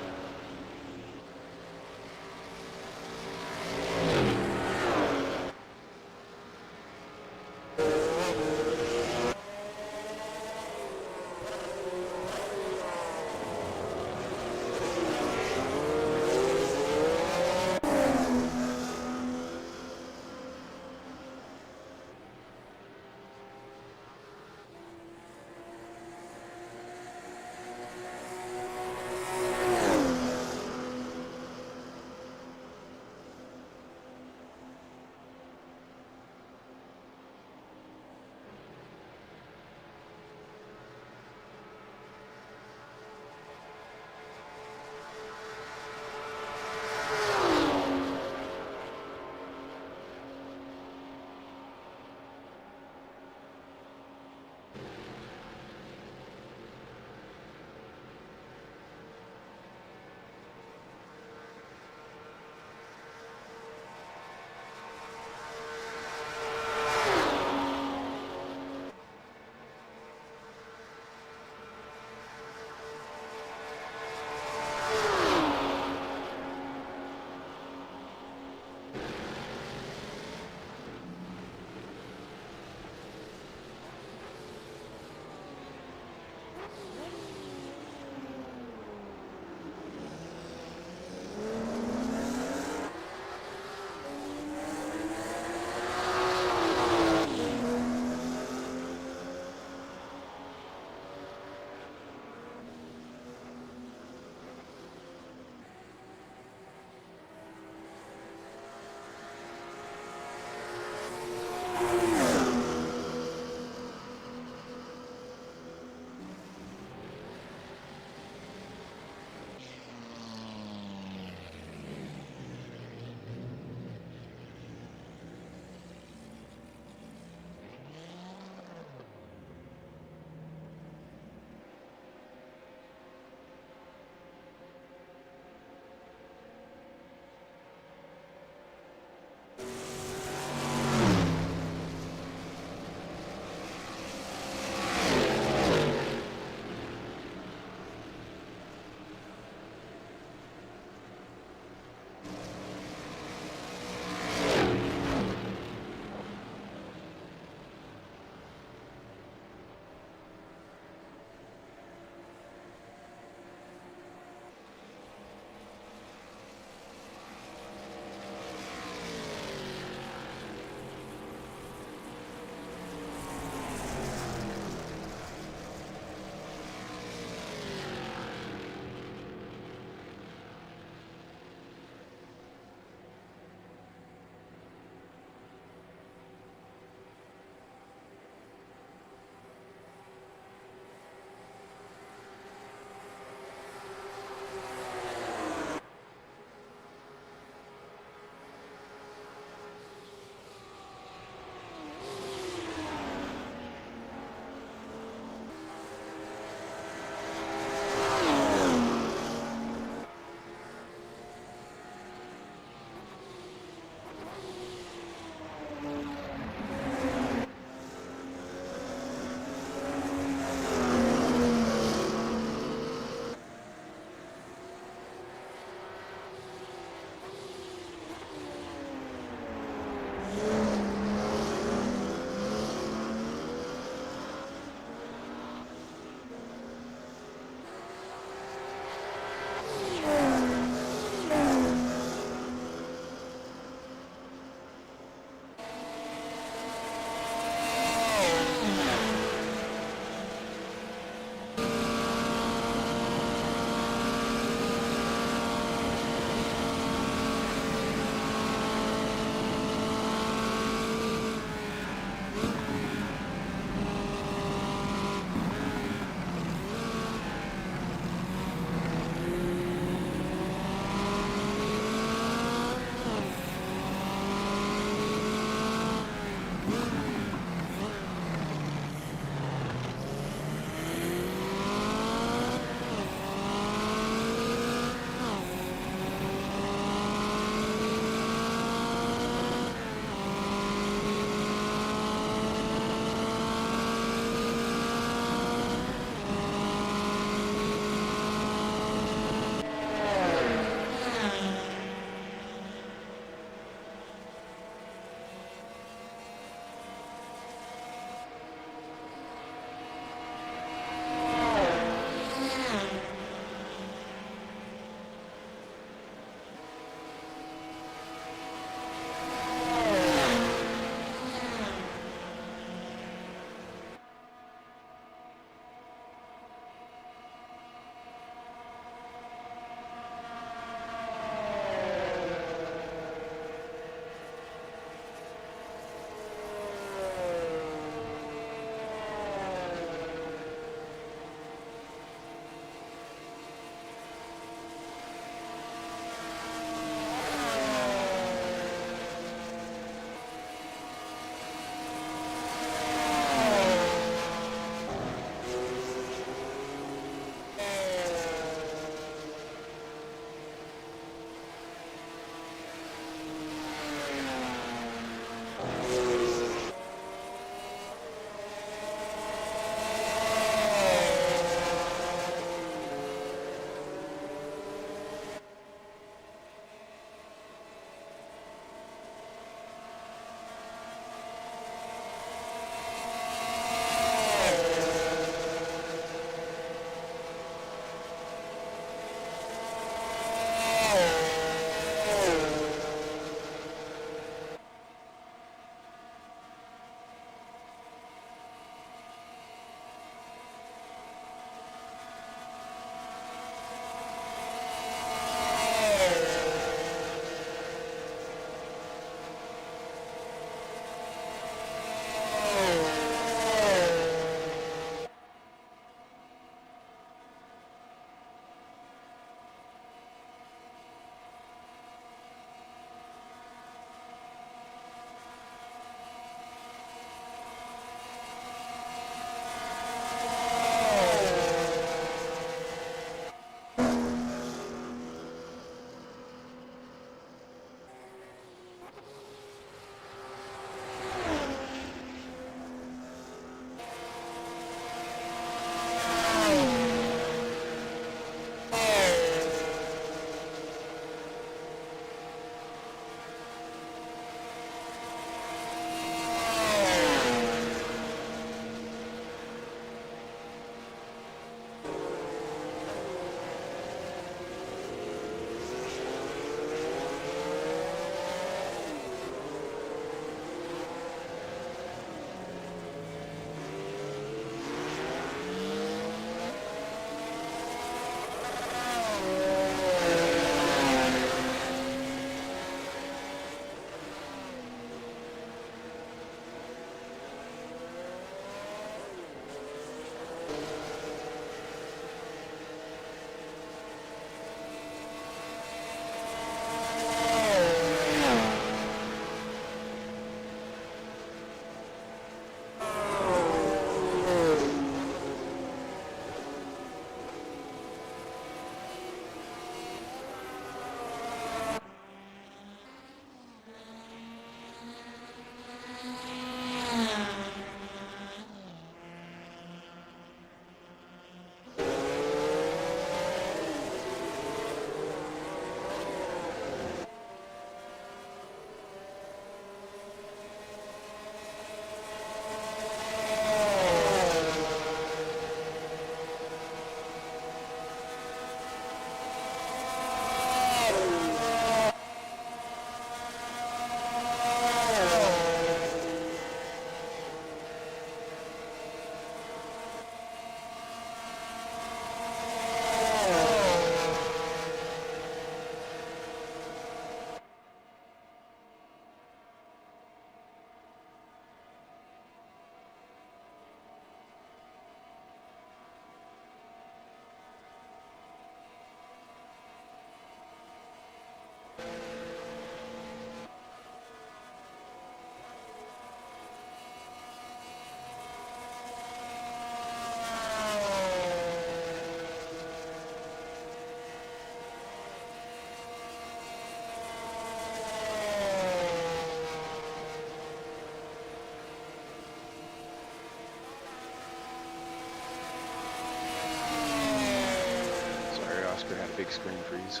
big screen freeze.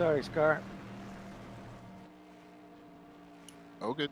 Sorry, Scar. Oh, good.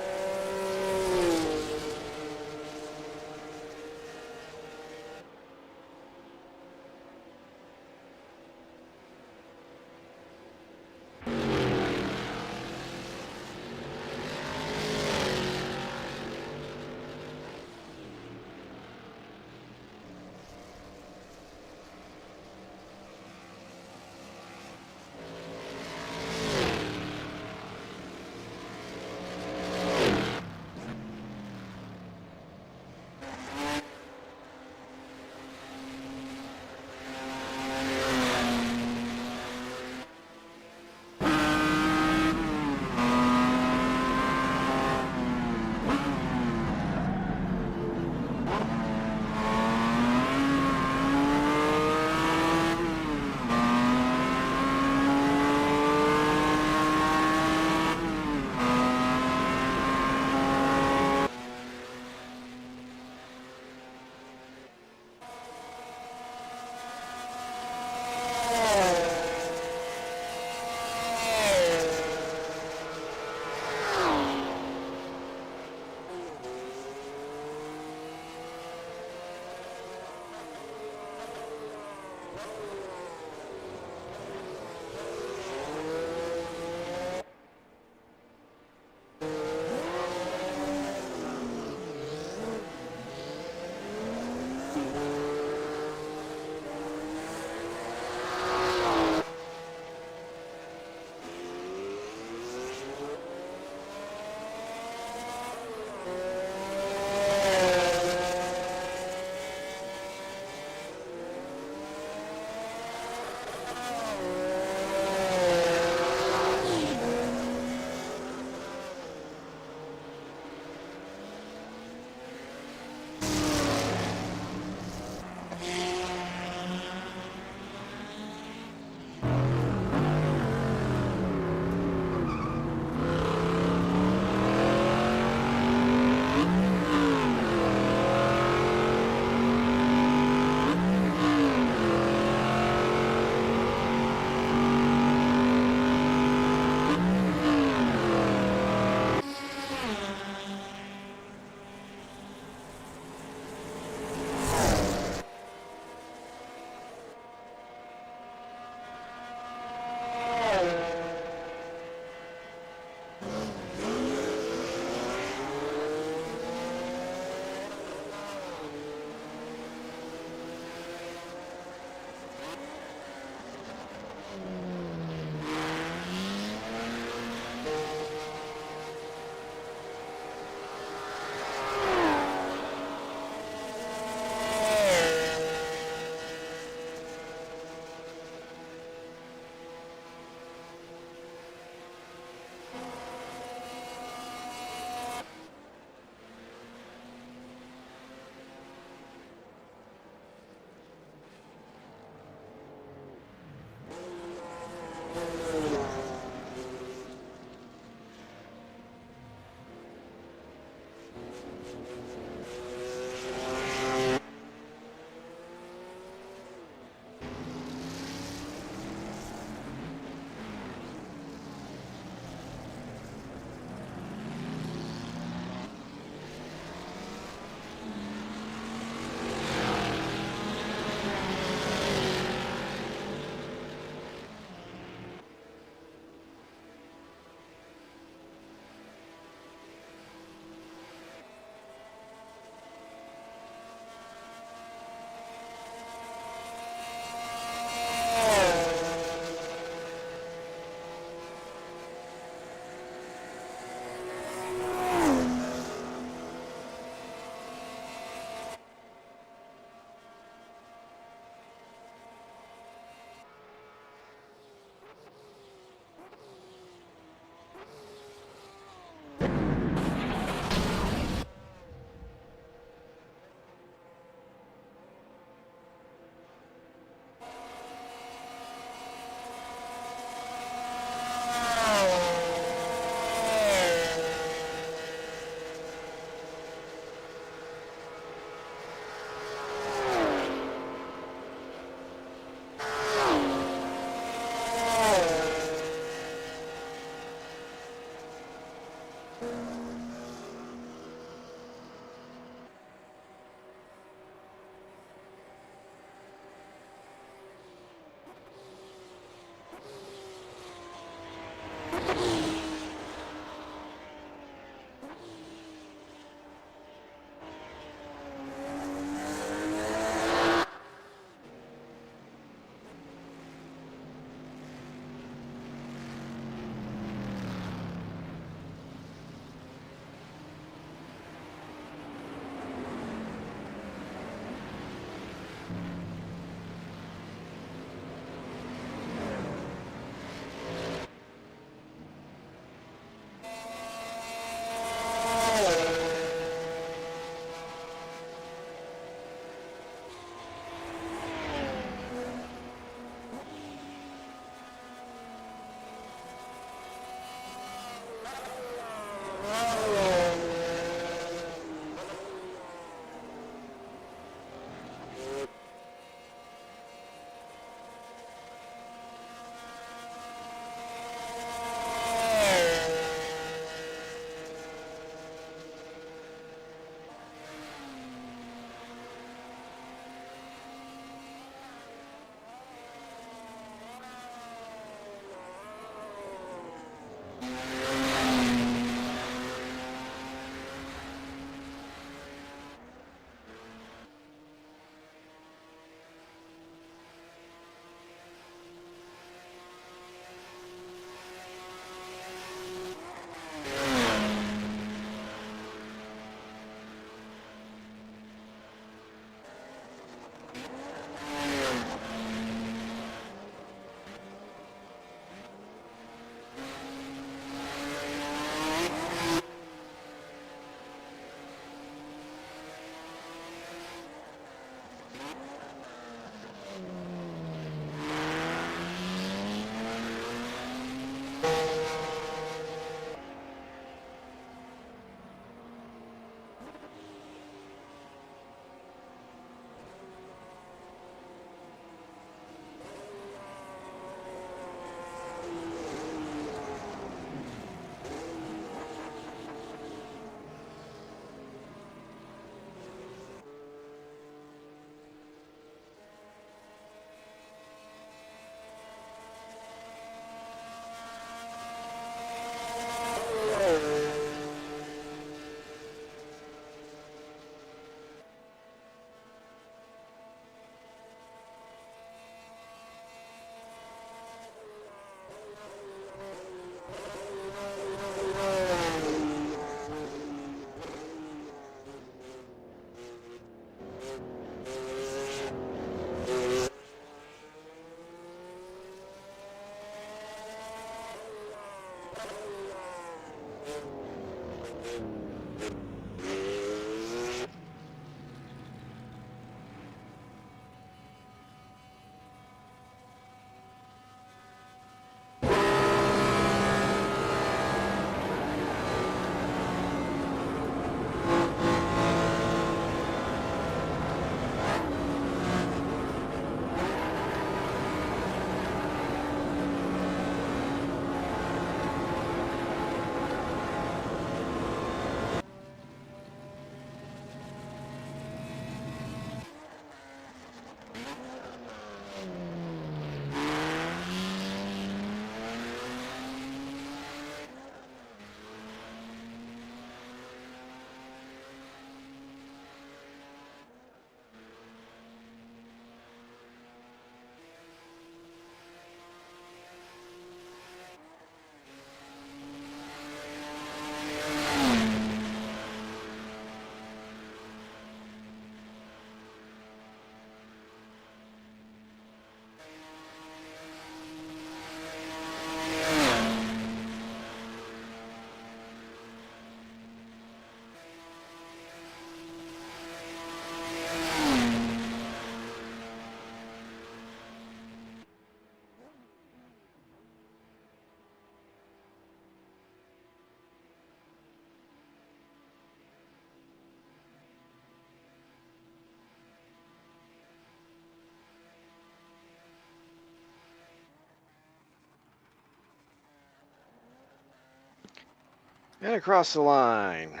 And across the line.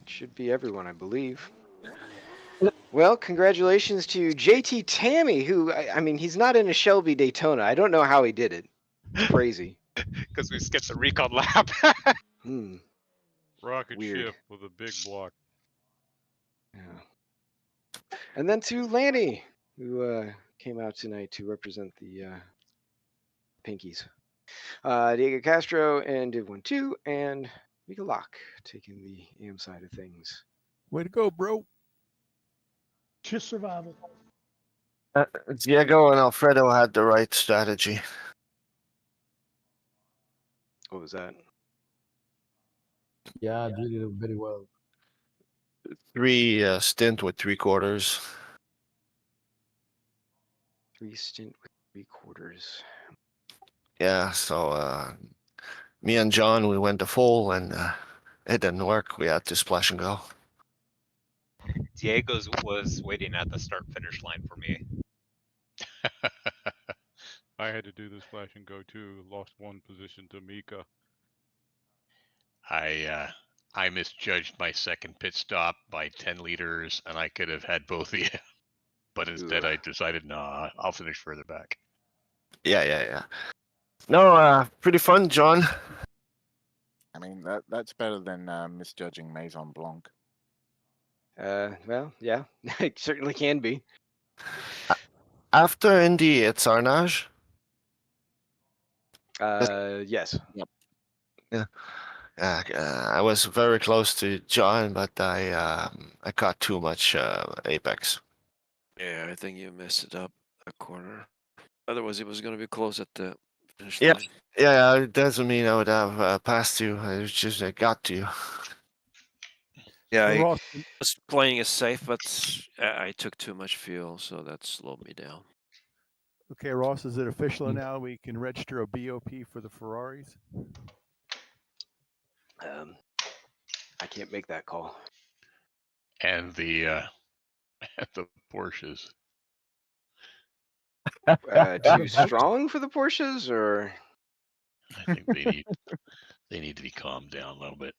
Should be everyone, I believe. Well, congratulations to JT Tammy, who, I mean, he's not in a Shelby Daytona. I don't know how he did it. It's crazy. Because we skipped the recon lap. Rocket Weird. ship with a big block. Yeah. And then to Lanny, who came out tonight to represent the Pinkies. Diego Castro and Div12 and Mika Locke taking the AM side of things. Way to go, bro. Just survival. Diego and Alfredo had the right strategy. What was that? Yeah, did it very well. 3 stint with 3/4. 3 stint with 3/4. Yeah, so me and John, we went to full and it didn't work. We had to splash and go. Diego's was waiting at the start finish line for me. I had to do the splash and go too. Lost 1 position to Mika. I misjudged my second pit stop by 10 liters, and I could have had both of you. But instead, I decided, nah, I'll finish further back. Yeah. No, pretty fun, John. I mean, that's better than misjudging Maison Blanc. Well, yeah, it certainly can be. After Indy, it's Arnage. Yes. Yep. Yeah. I was very close to John, but I caught too much apex. Yeah, I think you messed it up a corner. Otherwise, it was going to be close at the finish Yeah, line. yeah. It doesn't mean I would have passed you. I just got to you. Yeah, I Ross, was playing it safe, but I took too much fuel, so that slowed me down. Okay, Ross, is it official now? We can register a BOP for the Ferraris? I can't make that call. And the Porsches. Too strong for the Porsches, or? I think they need to be calmed down a little bit.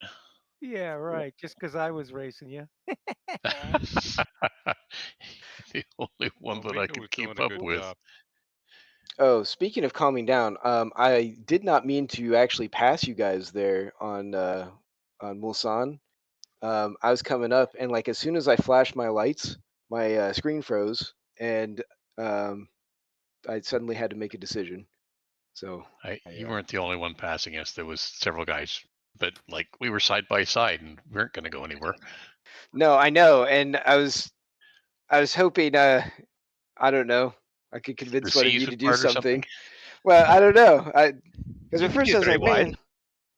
Yeah, right. Just because I was racing you. The only one that I could keep up with. Oh, speaking of calming down, I did not mean to actually pass you guys there on Mulsanne. I was coming up, and like as soon as I flashed my lights, my screen froze, and I suddenly had to make a decision. So you weren't the only one passing us. There was several guys, but like we were side by side, and we weren't going to go anywhere. No, I know, and I was hoping, I don't know, I could convince one of you to do something. Well, I don't know, because at first I was like, man,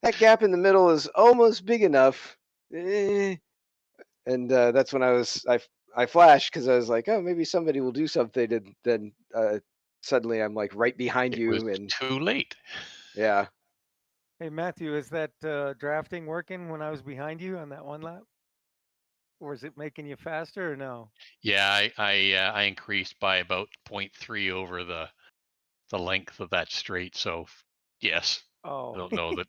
that gap in the middle is almost big enough. And that's when I flashed because I was like, oh, maybe somebody will do something, and then suddenly I'm like right behind It was you, and too late. yeah. Hey Matthew, is that drafting working when I was behind you on that one lap? Or is it making you faster or no? Yeah, I increased by about 0.3 over the length of that straight. So yes, Oh, I don't know that.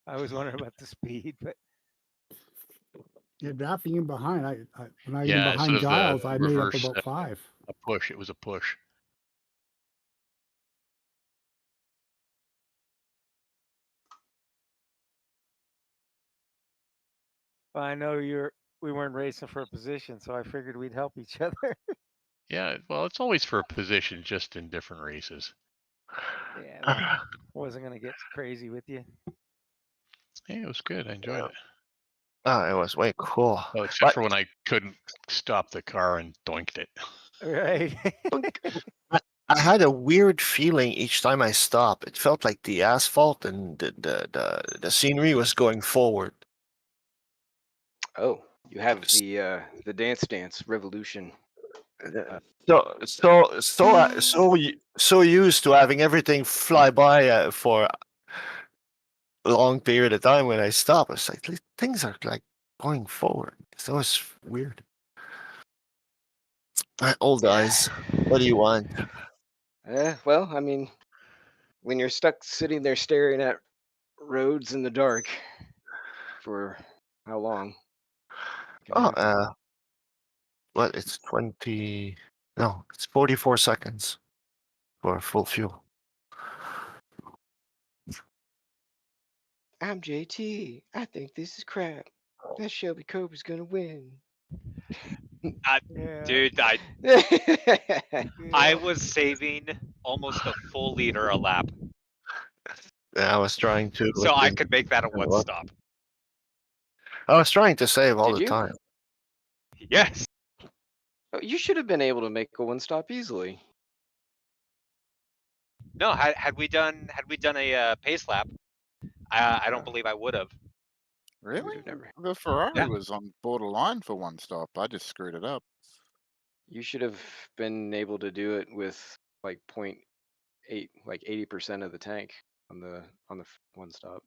I was wondering about the speed, but Yeah, drafting in behind. When I was in Yeah, sort behind of Giles, I made up reverse about 5. a push. It was a push. I know we weren't racing for a position, so I figured we'd help each other. Yeah, well, it's always for a position, just in different races. Yeah, well, wasn't gonna get crazy with you. Hey, it was good. I enjoyed it. Oh, it was way cool. Oh, except for when I couldn't stop the car and doinked it. Right. I had a weird feeling each time I stopped. It felt like the asphalt and the scenery was going forward. Oh, you have the Dance Revolution. So used to having everything fly by for a long period of time. When I stop, it's like things are like going forward. So it's weird. Old eyes. What do you want? Well, I mean, when you're stuck sitting there staring at roads in the dark for how long? Oh, what? It's 20. No, it's 44 seconds for full fuel. I'm JT. I think this is crap. That Shelby Cobra's gonna win. Dude, I was saving almost a full liter a lap, Yeah, I was trying to. so I could make that a one stop. I was trying to save all Did the you? time. Yes. Oh, you should have been able to make a one stop easily. No, had we done a pace lap, I don't believe I would have. Really? The Ferrari was on borderline for one stop. I just screwed it up. You should have been able to do it with like 0.8, like 80% of the tank on the one stop.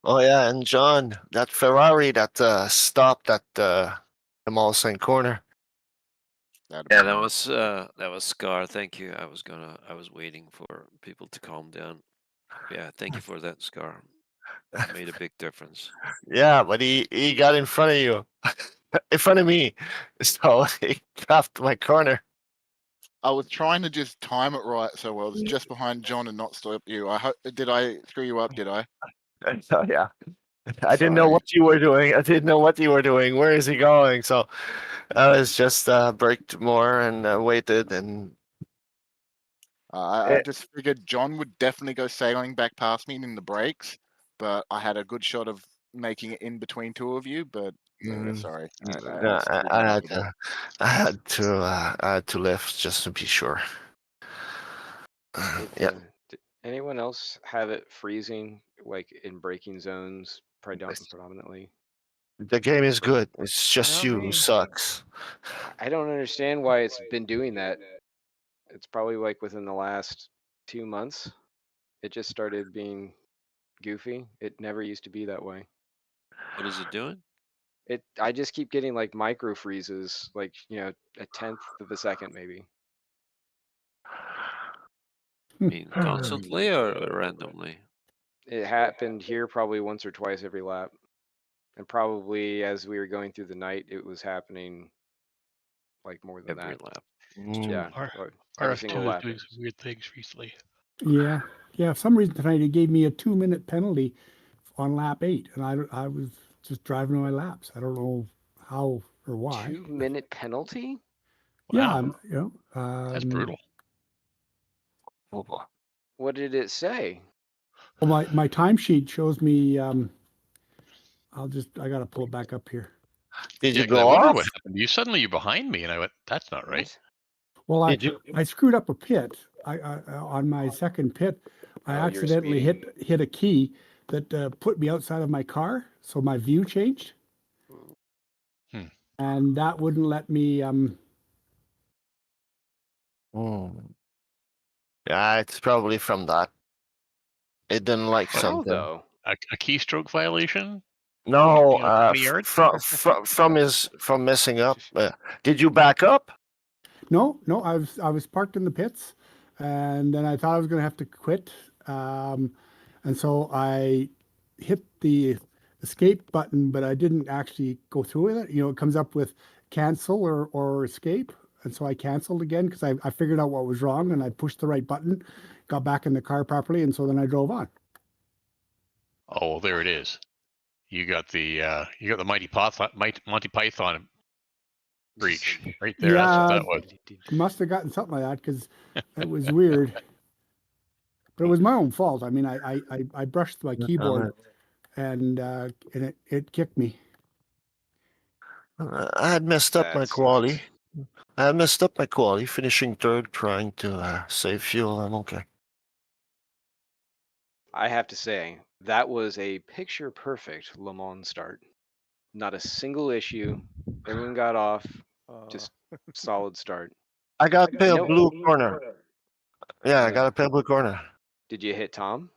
Oh yeah, and John, that Ferrari that stopped at the Mall St. Corner. Yeah, that was Scar. Thank you. I was waiting for people to calm down. Yeah, thank you for that, Scar. It made a big difference. Yeah, but he got in front of you, in front of me, so he dropped my corner. I was trying to just time it right so I was just behind John and not stop you. Did I screw you up? Did I? So yeah, I didn't know what you were doing. Where is he going? So I was just braked more and waited and. I just figured John would definitely go sailing back past me in the brakes, but I had a good shot of making it in between two of you. But sorry, I had to lift just to be sure. Yeah. Did anyone else have it freezing, like in braking zones, predominantly? The game is good. It's just you who sucks. I don't understand why it's been doing that. It's probably like within the last 2 months. It just started being goofy. It never used to be that way. What is it doing? I just keep getting like micro freezes, like, a 1/10 of a second maybe. I mean, constantly or randomly? It happened here probably once or twice every lap. And probably as we were going through the night, it was happening like more than every that. lap. Yeah. Every single RF2 is lap. doing some weird things recently. Yeah. For some reason tonight it gave me a 2-minute penalty on lap 8, and I was just driving my laps. I don't know how or why. 2-minute penalty? Yeah, That's brutal. What did it say? Well, my timesheet shows me. I gotta pull it back up here. Did you 'cause I go wondered off? what happened. You're behind me, and I went, "That's not right." Well, I screwed up a pit. I on my second pit I Oh, you're accidentally speeding. hit a key that put me outside of my car, so my view changed, and that wouldn't let me. Yeah, it's probably from that. It didn't like How something. though? A keystroke violation? No, 20 yards? from messing up. Did you back up? No, I was parked in the pits, and then I thought I was going to have to quit, and so I hit the escape button, but I didn't actually go through with it. You know, it comes up with cancel or escape, and so I canceled again because I figured out what was wrong, and I pushed the right button, got back in the car properly, and so then I drove on. Oh, well, there it is. You got the Monty Python breach right there. Yeah, That's what that was. must have gotten something like that because it was weird. But it was my own fault. I mean, I brushed my keyboard, and it kicked me. I had messed up That my sucks. quality. I had messed up my quality, finishing third, trying to save fuel. I'm okay. I have to say, that was a picture perfect Le Mans start. Not a single issue. Everyone got off. Just solid start. I got pale No- blue corner. Yeah, I got a pale blue corner. Did you hit Tom?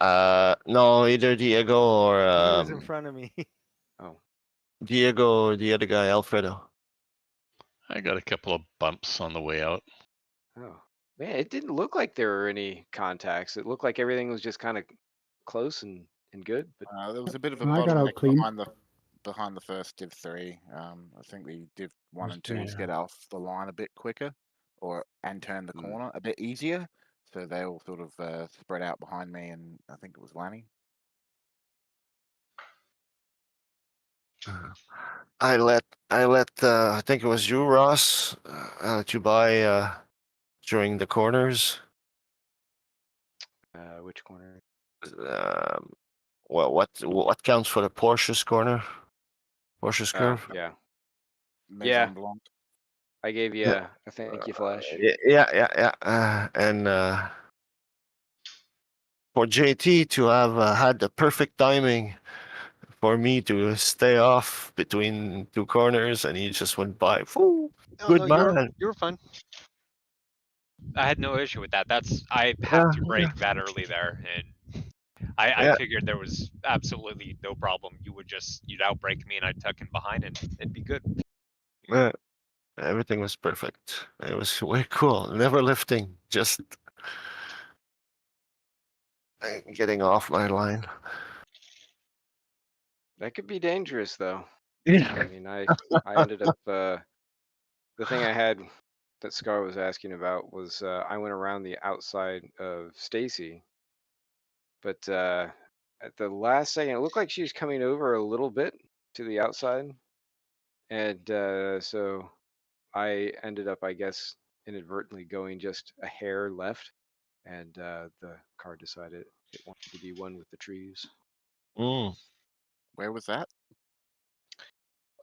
No, either Diego or He was in front of me. Oh. Diego or the other guy, Alfredo. I got a couple of bumps on the way out. Oh. Man, it didn't look like there were any contacts. It looked like everything was just kind of close and good. But There was a bit of a I got out bottleneck clean. behind the first Div 3. I think the Div 1 and 2s Yeah. get off the line a bit quicker, and turn the corner a bit easier. So they all sort of spread out behind me, and I think it was Lanny. I let I think it was you, Ross. I let you buy during the corners. Which corner? Well, what counts for the Porsche's corner? Porsche's curve. Yeah. Maison Blanc. I gave you a thank you flash. Yeah. And for JT to have had the perfect timing for me to stay off between two corners, and he just went by. Good man. You were fine. I had no issue with that. I have to brake that early there, and I figured there was absolutely no problem. You'd outbrake me, and I'd tuck in behind, and it'd be good. Yeah, everything was perfect. It was way cool. Never lifting, just getting off my line. That could be dangerous, though. Yeah. I mean, I ended up the thing I had that Scar was asking about was I went around the outside of Stacy, but at the last second, it looked like she was coming over a little bit to the outside, and so I ended up, I guess, inadvertently going just a hair left, and the car decided it wanted to be one with the trees. Where was that?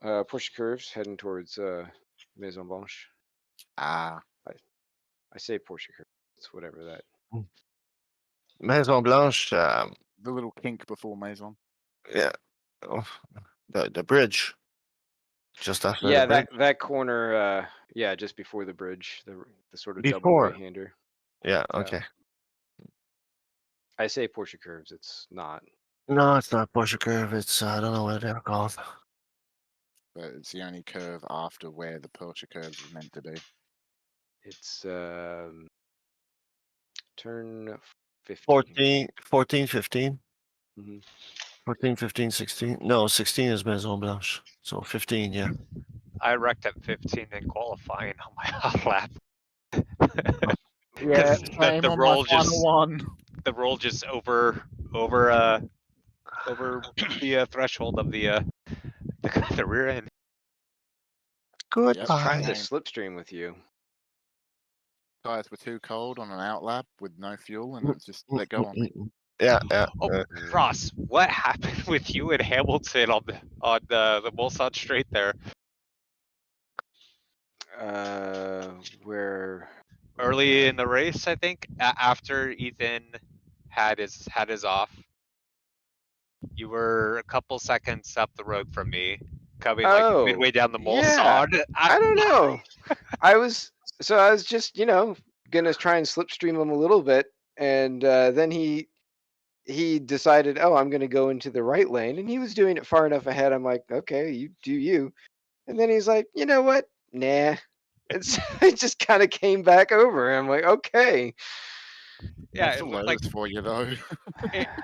Porsche curves heading towards Maison Blanche. Ah. I say Porsche curves. It's whatever that. Maison Blanche. The little kink before Maison. Yeah. Oh, the bridge. Just after Yeah, the bridge. that corner. Yeah, just before the bridge, the sort of double Before. right-hander. Yeah. Okay. I say Porsche curves. It's not. No, it's not Porsche curve. It's I don't know what they're called. But it's the only curve after where the Porsche curves is meant to be. It's turn 15. 14, 15. Mhm. 14, 15, 16. No, 16 is Maison Blanche. So 15, yeah. I wrecked at 15 in qualifying on my hot lap. Yeah, same the on roll my just final one. the roll just over the threshold of the rear end. Good. Yep, Trying to same. slipstream with you. Tires were too cold on an outlap with no fuel, and it's just let go on me. Yeah. Oh, Ross, what happened with you and Hamilton on the Mulsanne straight there? Where? early in the race, I think, after Ethan had his off. You were a couple seconds up the road from me, coming like midway down the yeah. Mulsanne. I don't know. I was just gonna try and slipstream him a little bit, and then he decided, oh, I'm gonna go into the right lane, and he was doing it far enough ahead. I'm like, okay, you do you. And then he's like, you know what? Nah. It just kind of came back over. I'm like, okay. Yeah, That's it a looked Lotus like for you though.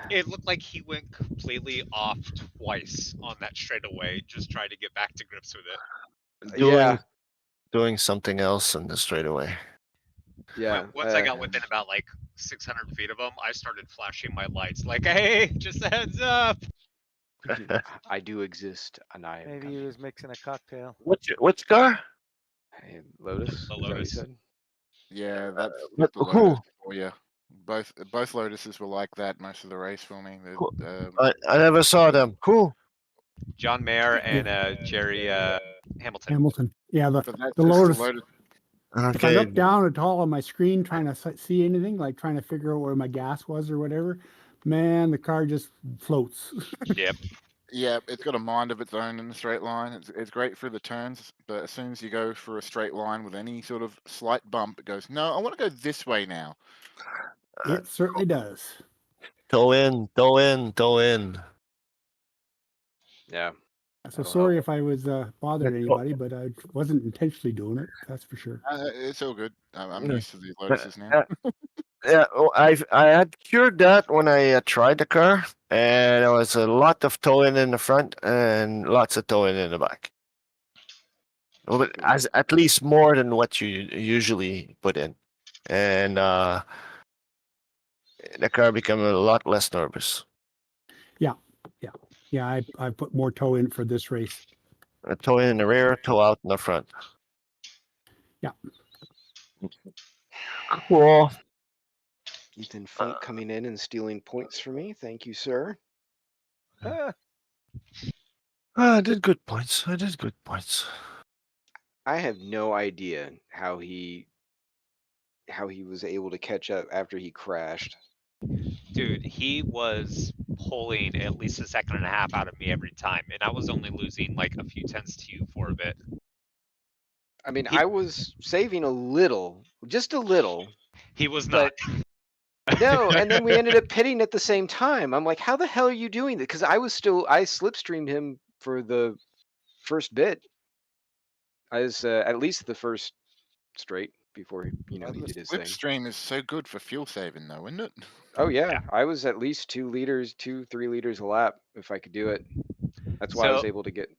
it looked like he went completely off twice on that straightaway, just trying to get back to grips with it. Doing something else in the straightaway. Yeah. Once I got within about like 600 feet of him, I started flashing my lights like, hey, just a heads up. I do exist, and I am Maybe coming. he was mixing a cocktail. Which car? Hey, Lotus. The is that what you Lotus. said? Yeah, that's but the who? Lotus for you. Both Lotuses were like that most of the race for me. I never saw them. Who? John Mayer and Jerry Hamilton. Hamilton. Yeah, But that's the just Lotus. the Lotus. If I look down at all on my screen trying to see anything, like trying to figure out where my gas was or whatever, man, the car just floats. Yep. Yeah, it's got a mind of its own in the straight line. It's great for the turns, but as soon as you go for a straight line with any sort of slight bump, it goes, no, I want to go this way now. It certainly does. Toe in, toe in, toe in. Yeah. So sorry if I was bothering anybody, but I wasn't intentionally doing it. That's for sure. It's all good. I'm used to these Lotuses now. Yeah, I had cured that when I tried the car, and there was a lot of towing in the front and lots of towing in the back. But as at least more than what you usually put in, and the car became a lot less nervous. Yeah. I put more toe in for this race. A toe in the rear, toe out in the front. Yeah. Cool. Ethan Funk coming in and stealing points for me. Thank you, sir. I did good points. I have no idea how he was able to catch up after he crashed. Dude, he was pulling at least a second and a half out of me every time, and I was only losing like a few tenths to you for a bit. I mean, I was saving a little, just a little. He was not. No, and then we ended up pitting at the same time. I'm like, how the hell are you doing that? Because I slipstreamed him for the first bit. I was at least the first straight before he did his thing. Slipstream is so good for fuel saving, though, isn't it? Oh yeah, I was at least 2 liters, 3 liters a lap if I could do it. That's why I was able to get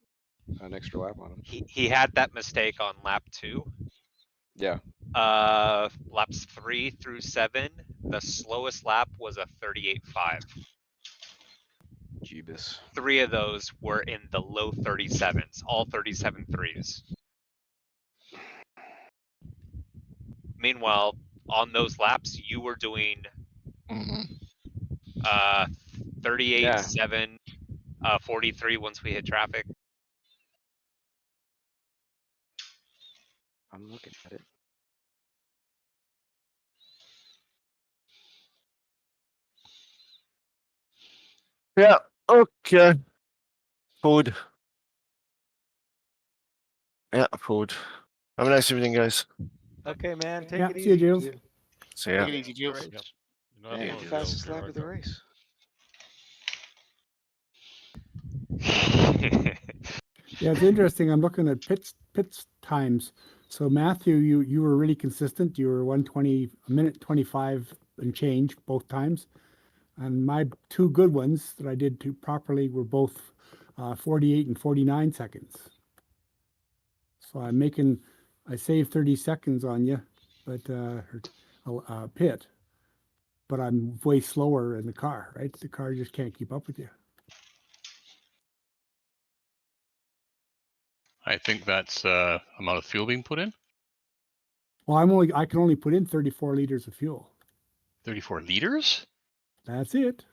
an extra lap on him. He had that mistake on lap 2. Yeah. Laps 3 through 7, the slowest lap was a 38.5. Jeebus. 3 of those were in the low 37s, all 37.3s. Meanwhile, on those laps, you were doing 38.7, 43 once we hit traffic. I'm looking at it. Yeah. Okay. Food. Yeah, food. Have a nice evening, guys. Okay, man. Take it See you, easy. Jules. See ya. Take it easy, Jules. Yep. Yeah, fastest lap of the race. Yeah, it's interesting. I'm looking at pits times. So Matthew, you were really consistent. You were 1:20, a minute 25 and change both times. And my 2 good ones that I did properly were both 48 and 49 seconds. So I saved 30 seconds on you, but pit. But I'm way slower in the car, right? The car just can't keep up with you. I think that's amount of fuel being put in. Well, I can only put in 34 liters of fuel. 34 liters? That's it.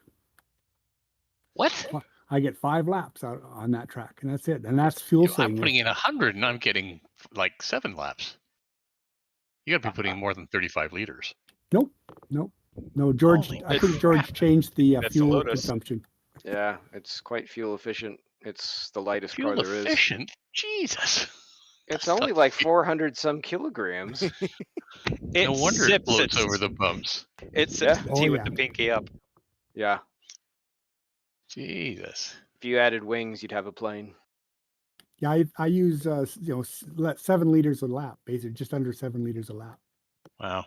What? I get 5 laps out on that track, and that's it. And that's fuel saving. I'm putting in 100, and I'm getting like 7 laps. You got to be putting more than 35 liters. Nope. No, George. Holy I think crap. George changed the That's a fuel Lotus. consumption. Yeah, it's quite fuel efficient. It's the lightest Fuel car there is. efficient? Jesus. It's That's only tough. like 400 some kilograms. It No wonder it sips floats its- over the bumps. It sips Yeah. the Oh, tea with yeah. the pinky up. Yeah. Jesus. If you added wings, you'd have a plane. Yeah, I use 7 liters a lap, basically just under 7 liters a lap. Wow.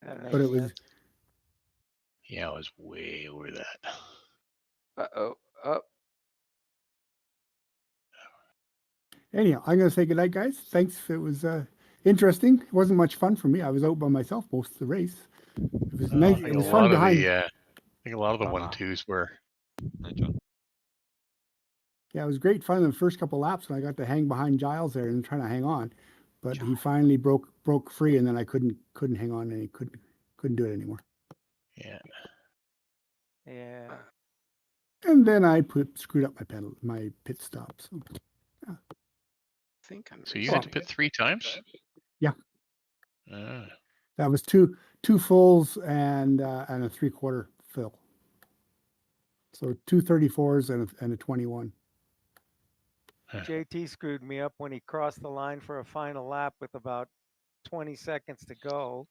That But makes it was sense. Yeah, I was way over that. Uh-oh. Oh. anyhow. I'm gonna say goodnight, guys. Thanks. It was interesting. It wasn't much fun for me. I was out by myself most of the race. It was nice. I It think was a fun lot of behind. the I think a lot of the 1-2s were. Yeah, it was great fun in the first couple laps when I got to hang behind Giles there and trying to hang on, but he finally broke free, and then I couldn't hang on, and he couldn't do it anymore. Yeah. Yeah. And then I screwed up my pit stop. So I think I'm So you had to pit 3 times? Yeah. Ah. that was two fulls and a 3/4 fill. So 2 34s and a 21. JT screwed me up when he crossed the line for a final lap with about 20 seconds to go,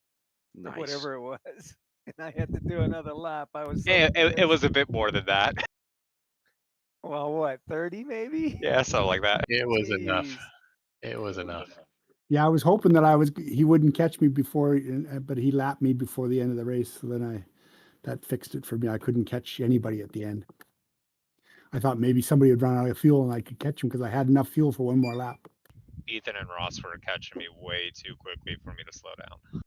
or nice. whatever it was, and I had to do another lap. I was so It was a bit more than that. well, what, 30 maybe? Yeah, something like that. It was enough. Jeez. It was enough. Yeah, I was hoping that he wouldn't catch me before, but he lapped me before the end of the race. So then that fixed it for me. I couldn't catch anybody at the end. I thought maybe somebody would run out of fuel and I could catch him because I had enough fuel for one more lap. Ethan and Ross were catching me way too quickly for me to slow down.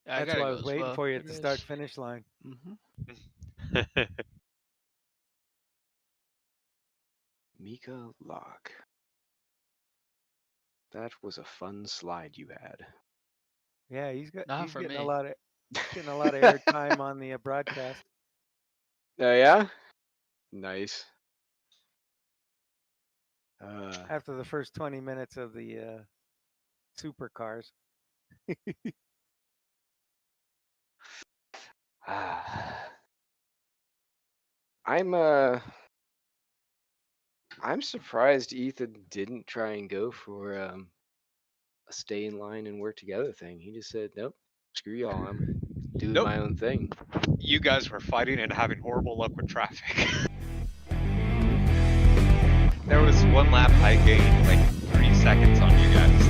I That's gotta why I go was as waiting well. for you at It the is. start finish line. Mika Lock. That was a fun slide you had. Yeah, he's Not for getting me. a lot of airtime on the broadcast. Oh yeah? Nice. After the first 20 minutes of the supercars. I'm surprised Ethan didn't try and go for a stay in line and work together thing. He just said, nope, screw y'all, I'm doing Nope. my own thing. You guys were fighting and having horrible luck with traffic. There was one lap I gained like 3 seconds on you guys.